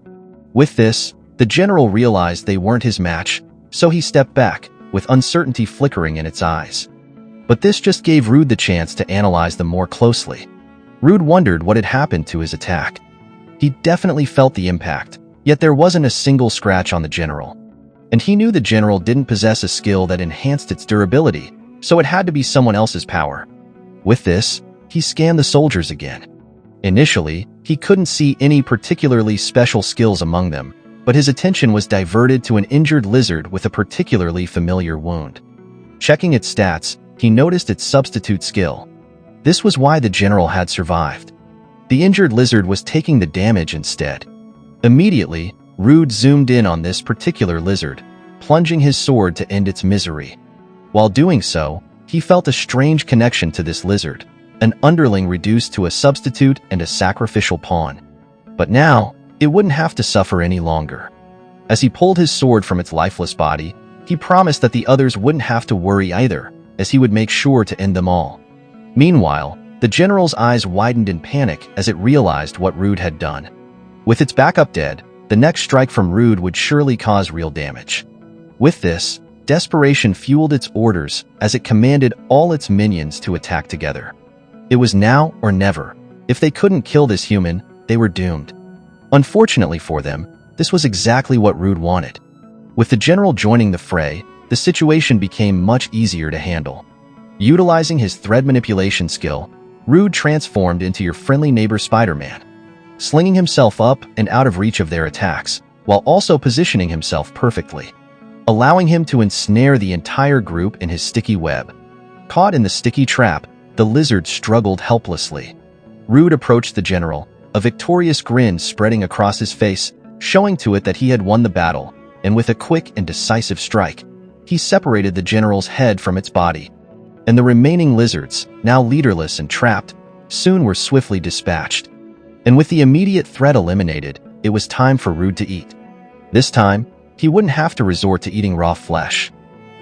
With this, the general realized they weren't his match, so he stepped back, with uncertainty flickering in its eyes. But this just gave Rude the chance to analyze them more closely. Rude wondered what had happened to his attack. He definitely felt the impact, yet there wasn't a single scratch on the general. And he knew the general didn't possess a skill that enhanced its durability, so it had to be someone else's power. With this, he scanned the soldiers again. Initially, he couldn't see any particularly special skills among them, but his attention was diverted to an injured lizard with a particularly familiar wound. Checking its stats, he noticed its substitute skill. This was why the general had survived. The injured lizard was taking the damage instead. Immediately, Rude zoomed in on this particular lizard, plunging his sword to end its misery. While doing so, he felt a strange connection to this lizard, an underling reduced to a substitute and a sacrificial pawn. But now, it wouldn't have to suffer any longer. As he pulled his sword from its lifeless body, he promised that the others wouldn't have to worry either, as he would make sure to end them all. Meanwhile, the general's eyes widened in panic as it realized what Rude had done. With its backup dead, the next strike from Rude would surely cause real damage. With this, desperation fueled its orders as it commanded all its minions to attack together. It was now or never. If they couldn't kill this human, they were doomed. Unfortunately for them, this was exactly what Rude wanted. With the general joining the fray, the situation became much easier to handle. Utilizing his thread manipulation skill, Rude transformed into your friendly neighbor Spider-Man, slinging himself up and out of reach of their attacks, while also positioning himself perfectly, allowing him to ensnare the entire group in his sticky web. Caught in the sticky trap, the lizard struggled helplessly. Rude approached the general, a victorious grin spreading across his face, showing to it that he had won the battle, and with a quick and decisive strike, he separated the general's head from its body. And the remaining lizards, now leaderless and trapped, soon were swiftly dispatched. And with the immediate threat eliminated, it was time for Rude to eat. This time, he wouldn't have to resort to eating raw flesh.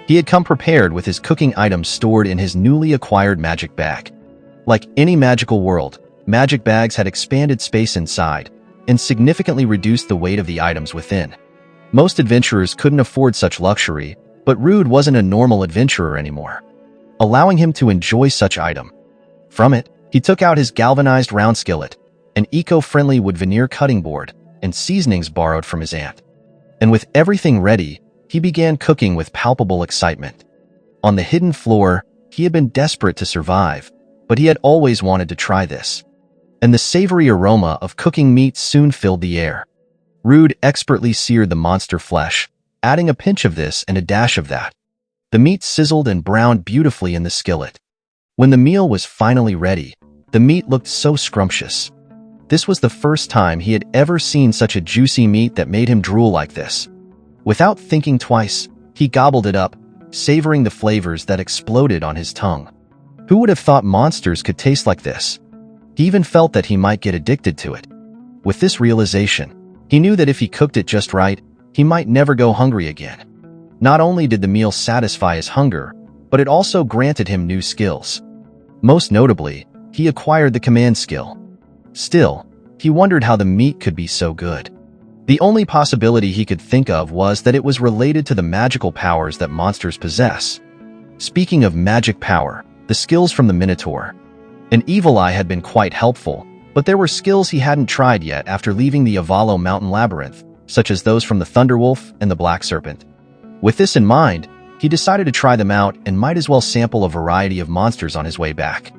He had come prepared with his cooking items stored in his newly acquired magic bag. Like any magical world, magic bags had expanded space inside and significantly reduced the weight of the items within. Most adventurers couldn't afford such luxury, but Rude wasn't a normal adventurer anymore, allowing him to enjoy such item. From it, he took out his galvanized round skillet, an eco-friendly wood veneer cutting board, and seasonings borrowed from his aunt. And with everything ready, he began cooking with palpable excitement. On the hidden floor, he had been desperate to survive, but he had always wanted to try this. And the savory aroma of cooking meat soon filled the air. Rude expertly seared the monster flesh, adding a pinch of this and a dash of that. The meat sizzled and browned beautifully in the skillet. When the meal was finally ready, the meat looked so scrumptious. This was the first time he had ever seen such a juicy meat that made him drool like this. Without thinking twice, he gobbled it up, savoring the flavors that exploded on his tongue. Who would have thought monsters could taste like this? He even felt that he might get addicted to it. With this realization, he knew that if he cooked it just right, he might never go hungry again. Not only did the meal satisfy his hunger, but it also granted him new skills. Most notably, he acquired the command skill. Still, he wondered how the meat could be so good. The only possibility he could think of was that it was related to the magical powers that monsters possess. Speaking of magic power, the skills from the Minotaur. An evil eye had been quite helpful, but there were skills he hadn't tried yet after leaving the Avalo Mountain Labyrinth, such as those from the Thunderwolf and the Black Serpent. With this in mind, he decided to try them out and might as well sample a variety of monsters on his way back.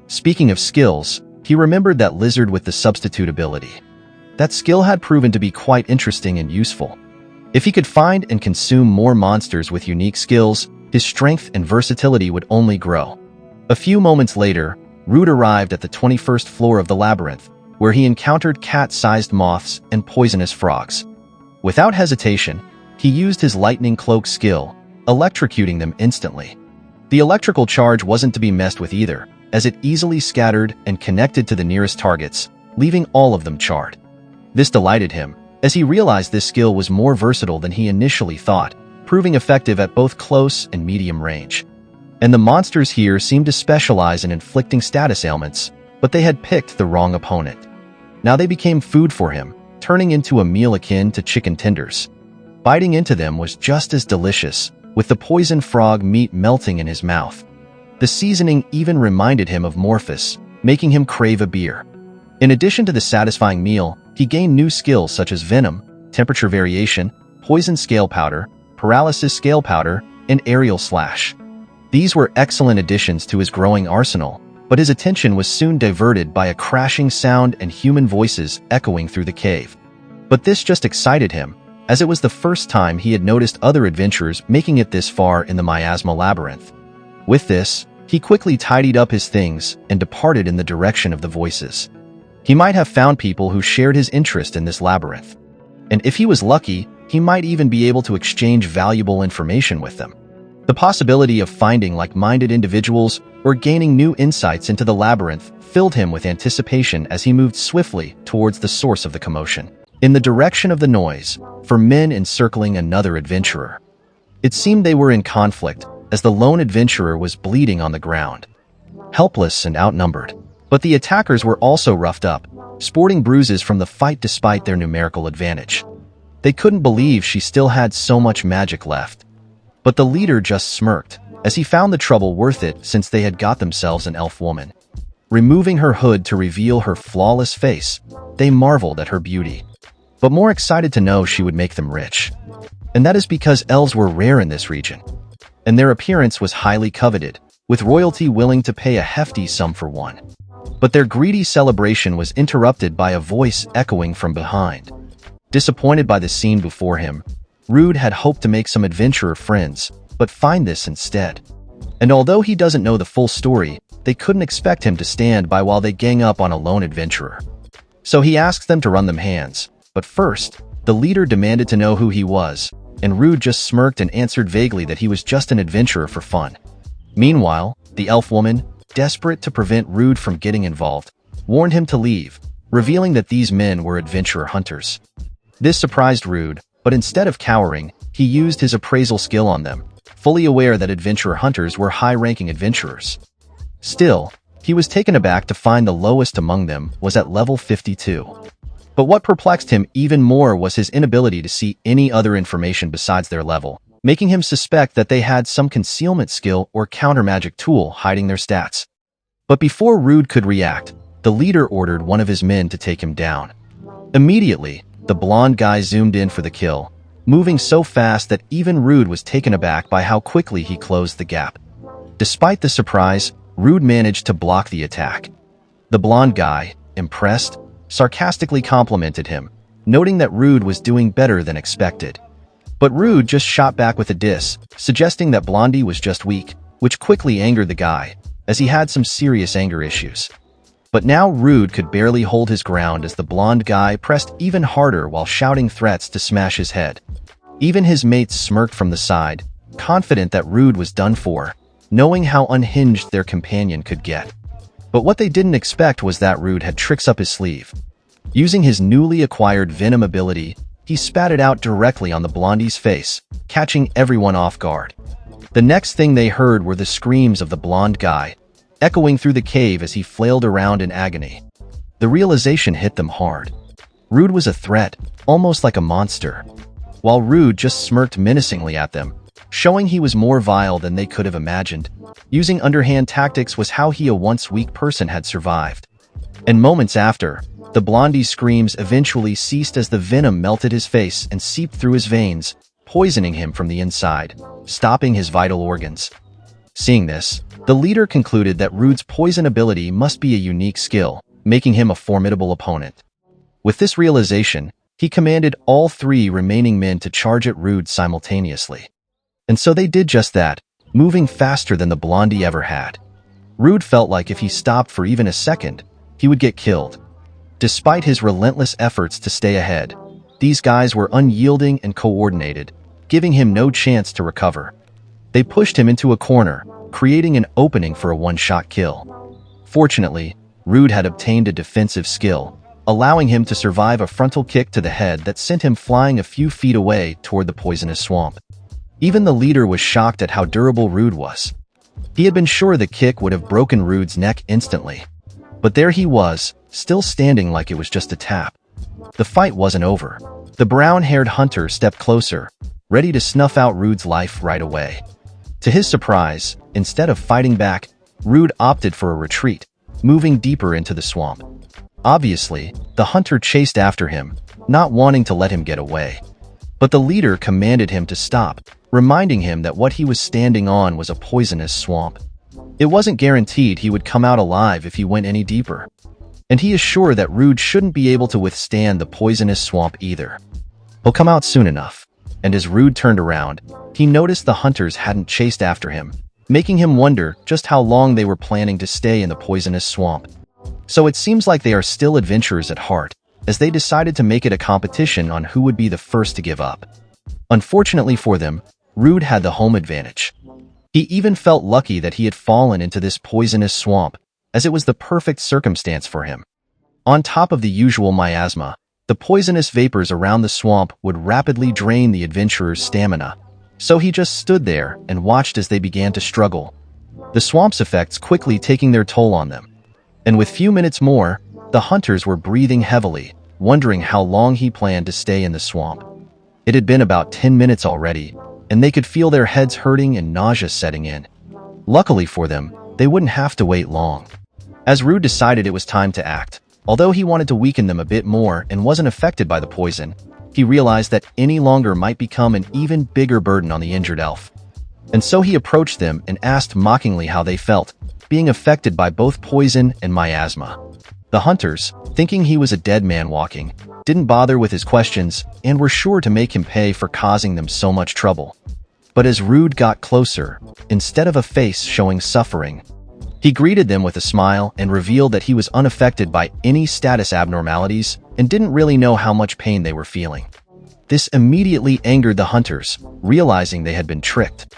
Speaking of skills, he remembered that lizard with the substitute ability. That skill had proven to be quite interesting and useful. If he could find and consume more monsters with unique skills, his strength and versatility would only grow. A few moments later, Rude arrived at the 21st floor of the labyrinth, where he encountered cat-sized moths and poisonous frogs. Without hesitation, he used his lightning cloak skill, electrocuting them instantly. The electrical charge wasn't to be messed with either, as it easily scattered and connected to the nearest targets, leaving all of them charred. This delighted him, as he realized this skill was more versatile than he initially thought, proving effective at both close and medium range. And the monsters here seemed to specialize in inflicting status ailments, but they had picked the wrong opponent. Now they became food for him, turning into a meal akin to chicken tenders. Biting into them was just as delicious, with the poison frog meat melting in his mouth. The seasoning even reminded him of Morphus, making him crave a beer. In addition to the satisfying meal, he gained new skills such as venom, temperature variation, poison scale powder, paralysis scale powder, and aerial slash. These were excellent additions to his growing arsenal, but his attention was soon diverted by a crashing sound and human voices echoing through the cave. But this just excited him, as it was the first time he had noticed other adventurers making it this far in the miasma labyrinth. With this, he quickly tidied up his things and departed in the direction of the voices. He might have found people who shared his interest in this labyrinth. And if he was lucky, he might even be able to exchange valuable information with them. The possibility of finding like-minded individuals or gaining new insights into the labyrinth filled him with anticipation as he moved swiftly towards the source of the commotion, in the direction of the noise, for men encircling another adventurer. It seemed they were in conflict, as the lone adventurer was bleeding on the ground, helpless and outnumbered. But the attackers were also roughed up, sporting bruises from the fight despite their numerical advantage. They couldn't believe she still had so much magic left. But the leader just smirked, as he found the trouble worth it since they had got themselves an elf woman. Removing her hood to reveal her flawless face, they marveled at her beauty, but more excited to know she would make them rich. And that is because elves were rare in this region, and their appearance was highly coveted, with royalty willing to pay a hefty sum for one. But their greedy celebration was interrupted by a voice echoing from behind. Disappointed by the scene before him, Rude had hoped to make some adventurer friends, but find this instead. And although he doesn't know the full story, they couldn't expect him to stand by while they gang up on a lone adventurer. So he asked them to run them hands. But first, the leader demanded to know who he was, and Rude just smirked and answered vaguely that he was just an adventurer for fun. Meanwhile, the elf woman, desperate to prevent Rude from getting involved, warned him to leave, revealing that these men were adventurer hunters. This surprised Rude, but instead of cowering, he used his appraisal skill on them, fully aware that adventurer hunters were high-ranking adventurers. Still, he was taken aback to find the lowest among them was at level 52. But what perplexed him even more was his inability to see any other information besides their level, making him suspect that they had some concealment skill or counter-magic tool hiding their stats. But before Rude could react, the leader ordered one of his men to take him down. Immediately, the blonde guy zoomed in for the kill, moving so fast that even Rude was taken aback by how quickly he closed the gap. Despite the surprise, Rude managed to block the attack. The blonde guy, impressed, sarcastically complimented him, noting that Rude was doing better than expected. But Rude just shot back with a diss, suggesting that Blondie was just weak, which quickly angered the guy, as he had some serious anger issues. But now Rude could barely hold his ground as the blonde guy pressed even harder while shouting threats to smash his head. Even his mates smirked from the side, confident that Rude was done for, knowing how unhinged their companion could get. But what they didn't expect was that Rude had tricks up his sleeve. Using his newly acquired venom ability, he spat it out directly on the blondie's face, catching everyone off guard. The next thing they heard were the screams of the blonde guy, echoing through the cave as he flailed around in agony. The realization hit them hard. Rude was a threat, almost like a monster, while Rude just smirked menacingly at them, showing he was more vile than they could have imagined. Using underhand tactics was how he, a once weak person, had survived. And moments after, the blondie's screams eventually ceased as the venom melted his face and seeped through his veins, poisoning him from the inside, stopping his vital organs. Seeing this, the leader concluded that Rude's poison ability must be a unique skill, making him a formidable opponent. With this realization, he commanded all 3 remaining men to charge at Rude simultaneously. And so they did just that, moving faster than the blondie ever had. Rude felt like if he stopped for even a second, he would get killed. Despite his relentless efforts to stay ahead, these guys were unyielding and coordinated, giving him no chance to recover. They pushed him into a corner, creating an opening for a one-shot kill. Fortunately, Rude had obtained a defensive skill, allowing him to survive a frontal kick to the head that sent him flying a few feet away toward the poisonous swamp. Even the leader was shocked at how durable Rude was. He had been sure the kick would have broken Rude's neck instantly. But there he was, still standing like it was just a tap. The fight wasn't over. The brown-haired hunter stepped closer, ready to snuff out Rude's life right away. To his surprise, instead of fighting back, Rude opted for a retreat, moving deeper into the swamp. Obviously, the hunter chased after him, not wanting to let him get away. But the leader commanded him to stop, reminding him that what he was standing on was a poisonous swamp. It wasn't guaranteed he would come out alive if he went any deeper. And he is sure that Rude shouldn't be able to withstand the poisonous swamp either. He'll come out soon enough. And as Rude turned around, he noticed the hunters hadn't chased after him, making him wonder just how long they were planning to stay in the poisonous swamp. So it seems like they are still adventurers at heart, as they decided to make it a competition on who would be the first to give up. Unfortunately for them, Rude had the home advantage. He even felt lucky that he had fallen into this poisonous swamp, as it was the perfect circumstance for him. On top of the usual miasma, the poisonous vapors around the swamp would rapidly drain the adventurer's stamina, so he just stood there and watched as they began to struggle, the swamp's effects quickly taking their toll on them. And with few minutes more, the hunters were breathing heavily, wondering how long he planned to stay in the swamp. It had been about 10 minutes already, and they could feel their heads hurting and nausea setting in. Luckily for them, they wouldn't have to wait long. As Rude decided it was time to act, although he wanted to weaken them a bit more and wasn't affected by the poison, he realized that any longer might become an even bigger burden on the injured elf. And so he approached them and asked mockingly how they felt, being affected by both poison and miasma. The hunters, thinking he was a dead man walking, didn't bother with his questions and were sure to make him pay for causing them so much trouble. But as Rude got closer, instead of a face showing suffering, He greeted them with a smile and revealed that he was unaffected by any status abnormalities and didn't really know how much pain they were feeling. This immediately angered the hunters, realizing they had been tricked.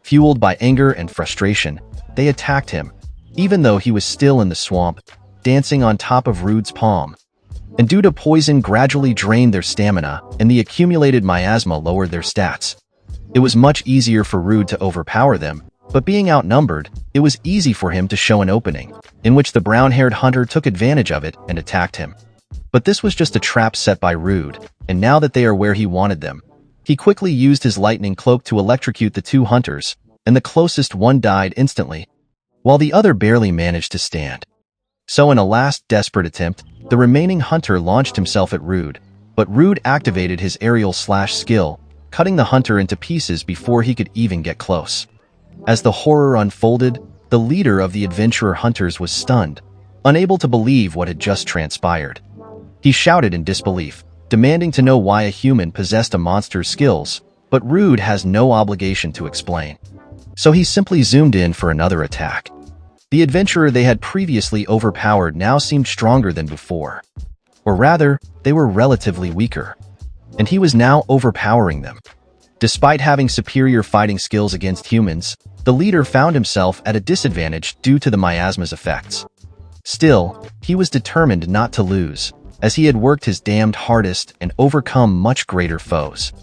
Fueled by anger and frustration, they attacked him, even though he was still in the swamp, dancing on top of Rude's palm. And due to poison gradually drained their stamina, and the accumulated miasma lowered their stats. It was much easier for Rude to overpower them, but being outnumbered, it was easy for him to show an opening, in which the brown-haired hunter took advantage of it and attacked him. But this was just a trap set by Rude, and now that they are where he wanted them, he quickly used his lightning cloak to electrocute the two hunters, and the closest one died instantly, while the other barely managed to stand. So in a last desperate attempt, the remaining hunter launched himself at Rude, but Rude activated his aerial slash skill, cutting the hunter into pieces before he could even get close. As the horror unfolded, the leader of the adventurer hunters was stunned, unable to believe what had just transpired. He shouted in disbelief, demanding to know why a human possessed a monster's skills, but Rude has no obligation to explain. So he simply zoomed in for another attack. The adventurer they had previously overpowered now seemed stronger than before. Or rather, they were relatively weaker. And he was now overpowering them. Despite having superior fighting skills against humans, the leader found himself at a disadvantage due to the miasma's effects. Still, he was determined not to lose, as he had worked his damned hardest and overcome much greater foes.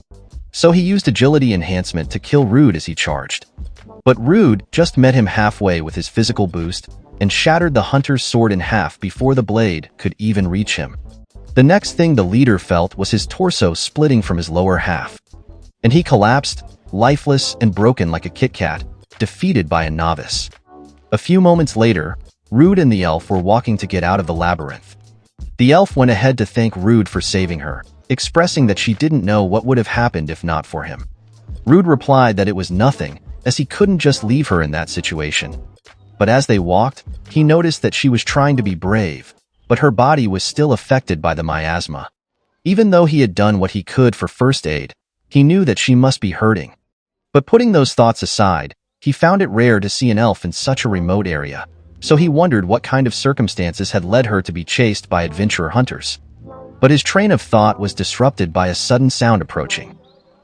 So he used agility enhancement to kill Rude as he charged. But Rude just met him halfway with his physical boost and shattered the hunter's sword in half before the blade could even reach him. The next thing the leader felt was his torso splitting from his lower half. And he collapsed, lifeless and broken like a Kit Kat, defeated by a novice. A few moments later, Rude and the elf were walking to get out of the labyrinth. The elf went ahead to thank Rude for saving her, expressing that she didn't know what would have happened if not for him. Rude replied that it was nothing, as he couldn't just leave her in that situation. But as they walked, he noticed that she was trying to be brave, but her body was still affected by the miasma. Even though he had done what he could for first aid, he knew that she must be hurting. But putting those thoughts aside, he found it rare to see an elf in such a remote area, so he wondered what kind of circumstances had led her to be chased by adventurer hunters. But his train of thought was disrupted by a sudden sound approaching.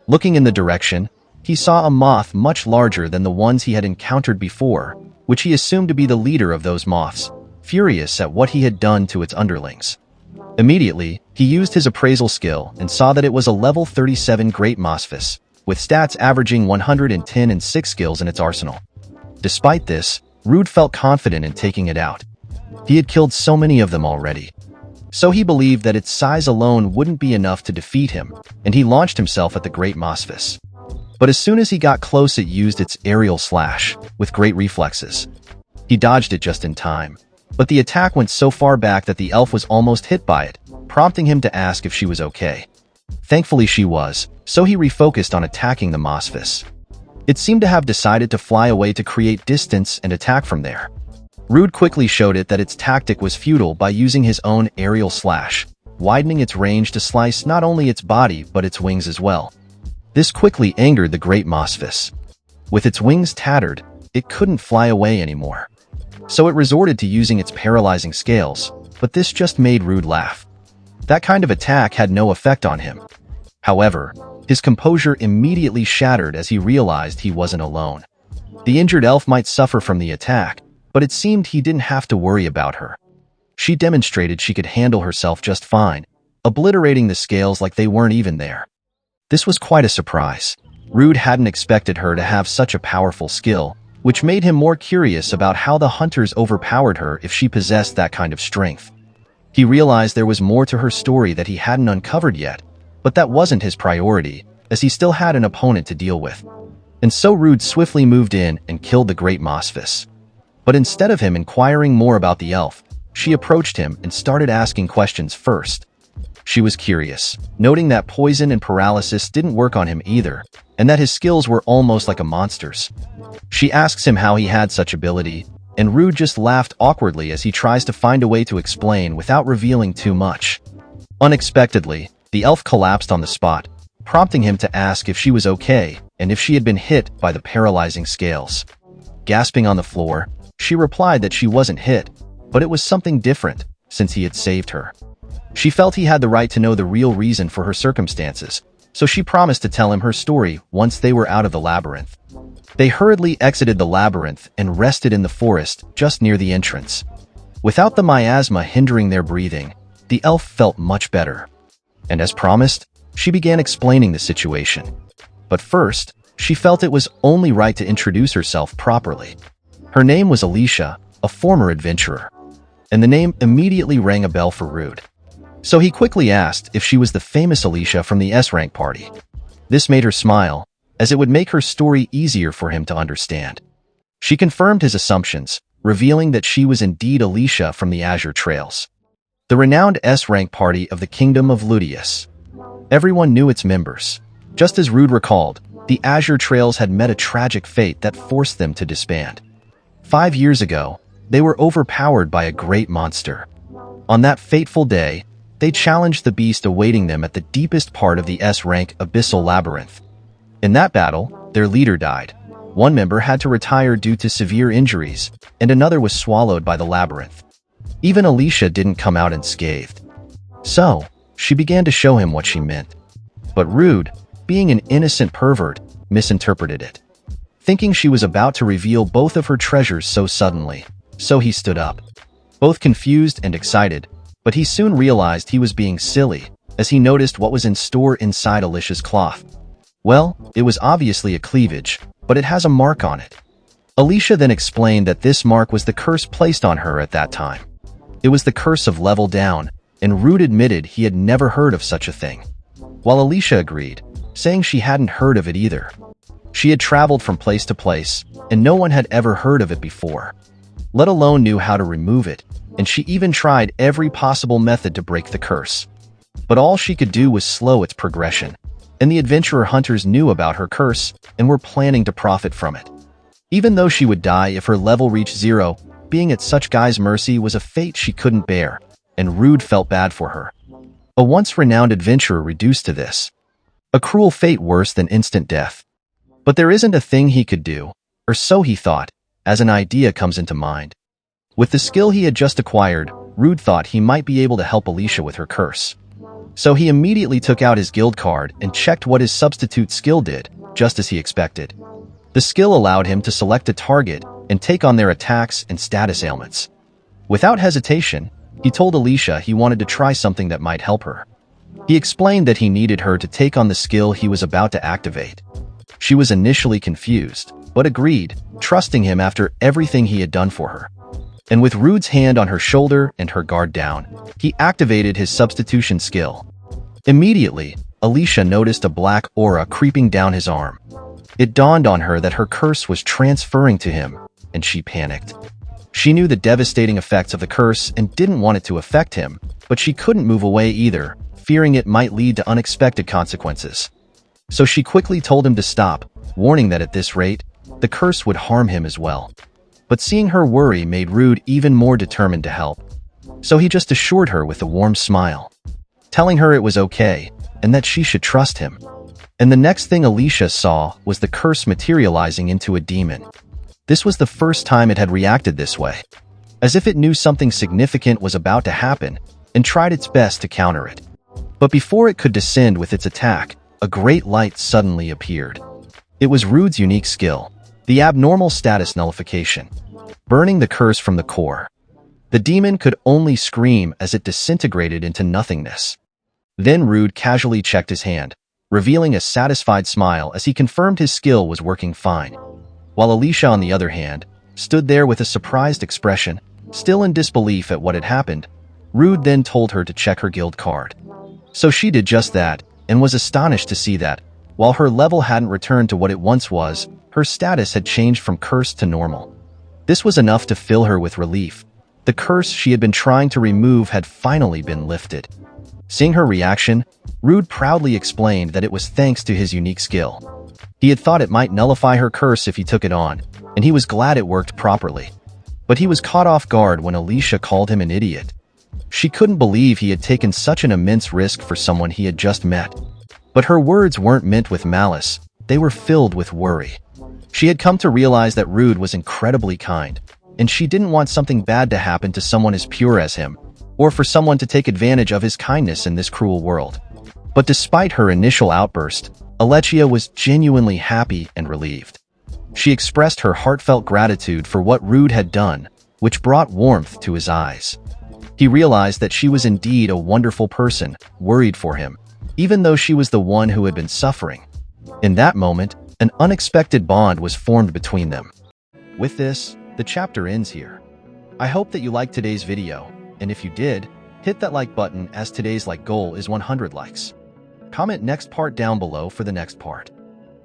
Looking in the direction, he saw a moth much larger than the ones he had encountered before, which he assumed to be the leader of those moths, furious at what he had done to its underlings. Immediately, he used his appraisal skill and saw that it was a level 37 Great Mothfish, with stats averaging 110 and 6 skills in its arsenal. Despite this, Rude felt confident in taking it out. He had killed so many of them already. So he believed that its size alone wouldn't be enough to defeat him, and he launched himself at the Great Mothfish. But as soon as he got close, it used its aerial slash, with great reflexes. He dodged it just in time, but the attack went so far back that the elf was almost hit by it, prompting him to ask if she was okay. Thankfully she was, so he refocused on attacking the Mothfish. It seemed to have decided to fly away to create distance and attack from there. Rude quickly showed it that its tactic was futile by using his own aerial slash, widening its range to slice not only its body but its wings as well. This quickly angered the Great Mothfish. With its wings tattered, it couldn't fly away anymore. So it resorted to using its paralyzing scales, but this just made Rude laugh. That kind of attack had no effect on him. However, his composure immediately shattered as he realized he wasn't alone. The injured elf might suffer from the attack, but it seemed he didn't have to worry about her. She demonstrated she could handle herself just fine, obliterating the scales like they weren't even there. This was quite a surprise. Rude hadn't expected her to have such a powerful skill, which made him more curious about how the hunters overpowered her if she possessed that kind of strength. He realized there was more to her story that he hadn't uncovered yet, but that wasn't his priority, as he still had an opponent to deal with. And so Rude swiftly moved in and killed the Great Mothfish. But instead of him inquiring more about the elf, she approached him and started asking questions first. She was curious, noting that poison and paralysis didn't work on him either, and that his skills were almost like a monster's. She asks him how he had such ability, and Rude just laughed awkwardly as he tries to find a way to explain without revealing too much. Unexpectedly, the elf collapsed on the spot, prompting him to ask if she was okay and if she had been hit by the paralyzing scales. Gasping on the floor, She replied that she wasn't hit, but it was something different, since he had saved her. She felt he had the right to know the real reason for her circumstances, so she promised to tell him her story once they were out of the labyrinth. They hurriedly exited the labyrinth and rested in the forest just near the entrance. Without the miasma hindering their breathing, the elf felt much better. And as promised, she began explaining the situation. But first, she felt it was only right to introduce herself properly. Her name was Alicia, a former adventurer. And the name immediately rang a bell for Rude. So he quickly asked if she was the famous Alicia from the S-rank party. This made her smile, as it would make her story easier for him to understand. She confirmed his assumptions, revealing that she was indeed Alicia from the Azure Trails, the renowned S-rank party of the Kingdom of Ludius. Everyone knew its members. Just as Rude recalled, the Azure Trails had met a tragic fate that forced them to disband. 5 years ago, they were overpowered by a great monster. On that fateful day, they challenged the beast awaiting them at the deepest part of the S-rank Abyssal Labyrinth. In that battle, their leader died. One member had to retire due to severe injuries, and another was swallowed by the labyrinth. Even Alicia didn't come out unscathed. So, she began to show him what she meant. But Rude, being an innocent pervert, misinterpreted it, thinking she was about to reveal both of her treasures so suddenly. So he stood up, both confused and excited, but he soon realized he was being silly, as he noticed what was in store inside Alicia's cloth. Well, it was obviously a cleavage, but it has a mark on it. Alicia then explained that this mark was the curse placed on her at that time. It was the curse of level down, and Rude admitted he had never heard of such a thing. While Alicia agreed, saying she hadn't heard of it either. She had traveled from place to place, and no one had ever heard of it before, let alone knew how to remove it, and she even tried every possible method to break the curse. But all she could do was slow its progression, and the adventurer hunters knew about her curse and were planning to profit from it. Even though she would die if her level reached 0, being at such guy's mercy was a fate she couldn't bear, and Rude felt bad for her. A once renowned adventurer reduced to this. A cruel fate worse than instant death. But there isn't a thing he could do, or so he thought, as an idea comes into mind. With the skill he had just acquired, Rude thought he might be able to help Alicia with her curse. So he immediately took out his guild card and checked what his substitute skill did, just as he expected. The skill allowed him to select a target and take on their attacks and status ailments. Without hesitation, he told Alicia he wanted to try something that might help her. He explained that he needed her to take on the skill he was about to activate. She was initially confused, but agreed, trusting him after everything he had done for her. And with Rude's hand on her shoulder and her guard down, he activated his substitution skill. Immediately, Alicia noticed a black aura creeping down his arm. It dawned on her that her curse was transferring to him, and she panicked. She knew the devastating effects of the curse and didn't want it to affect him, but she couldn't move away either, fearing it might lead to unexpected consequences. So she quickly told him to stop, warning that at this rate, the curse would harm him as well. But seeing her worry made Rude even more determined to help. So he just assured her with a warm smile, telling her it was okay, and that she should trust him. And the next thing Alicia saw was the curse materializing into a demon. This was the first time it had reacted this way, as if it knew something significant was about to happen, and tried its best to counter it. But before it could descend with its attack, a great light suddenly appeared. It was Rude's unique skill, the abnormal status nullification, burning the curse from the core. The demon could only scream as it disintegrated into nothingness. Then Rude casually checked his hand, revealing a satisfied smile as he confirmed his skill was working fine. While Alicia, on the other hand, stood there with a surprised expression, still in disbelief at what had happened. Rude then told her to check her guild card. So she did just that, and was astonished to see that, while her level hadn't returned to what it once was, her status had changed from cursed to normal. This was enough to fill her with relief. The curse she had been trying to remove had finally been lifted. Seeing her reaction, Rude proudly explained that it was thanks to his unique skill. He had thought it might nullify her curse if he took it on, and he was glad it worked properly. But he was caught off guard when Alicia called him an idiot. She couldn't believe he had taken such an immense risk for someone he had just met. But her words weren't meant with malice, they were filled with worry. She had come to realize that Rude was incredibly kind, and she didn't want something bad to happen to someone as pure as him, or for someone to take advantage of his kindness in this cruel world. But despite her initial outburst, Alechia was genuinely happy and relieved. She expressed her heartfelt gratitude for what Rude had done, which brought warmth to his eyes. He realized that she was indeed a wonderful person, worried for him, even though she was the one who had been suffering. In that moment, an unexpected bond was formed between them. With this, the chapter ends here. I hope that you liked today's video, and if you did, hit that like button as today's like goal is 100 likes. Comment next part down below for the next part.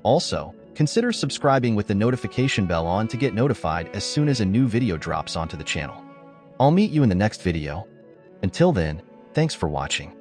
Also, consider subscribing with the notification bell on to get notified as soon as a new video drops onto the channel. I'll meet you in the next video. Until then, thanks for watching.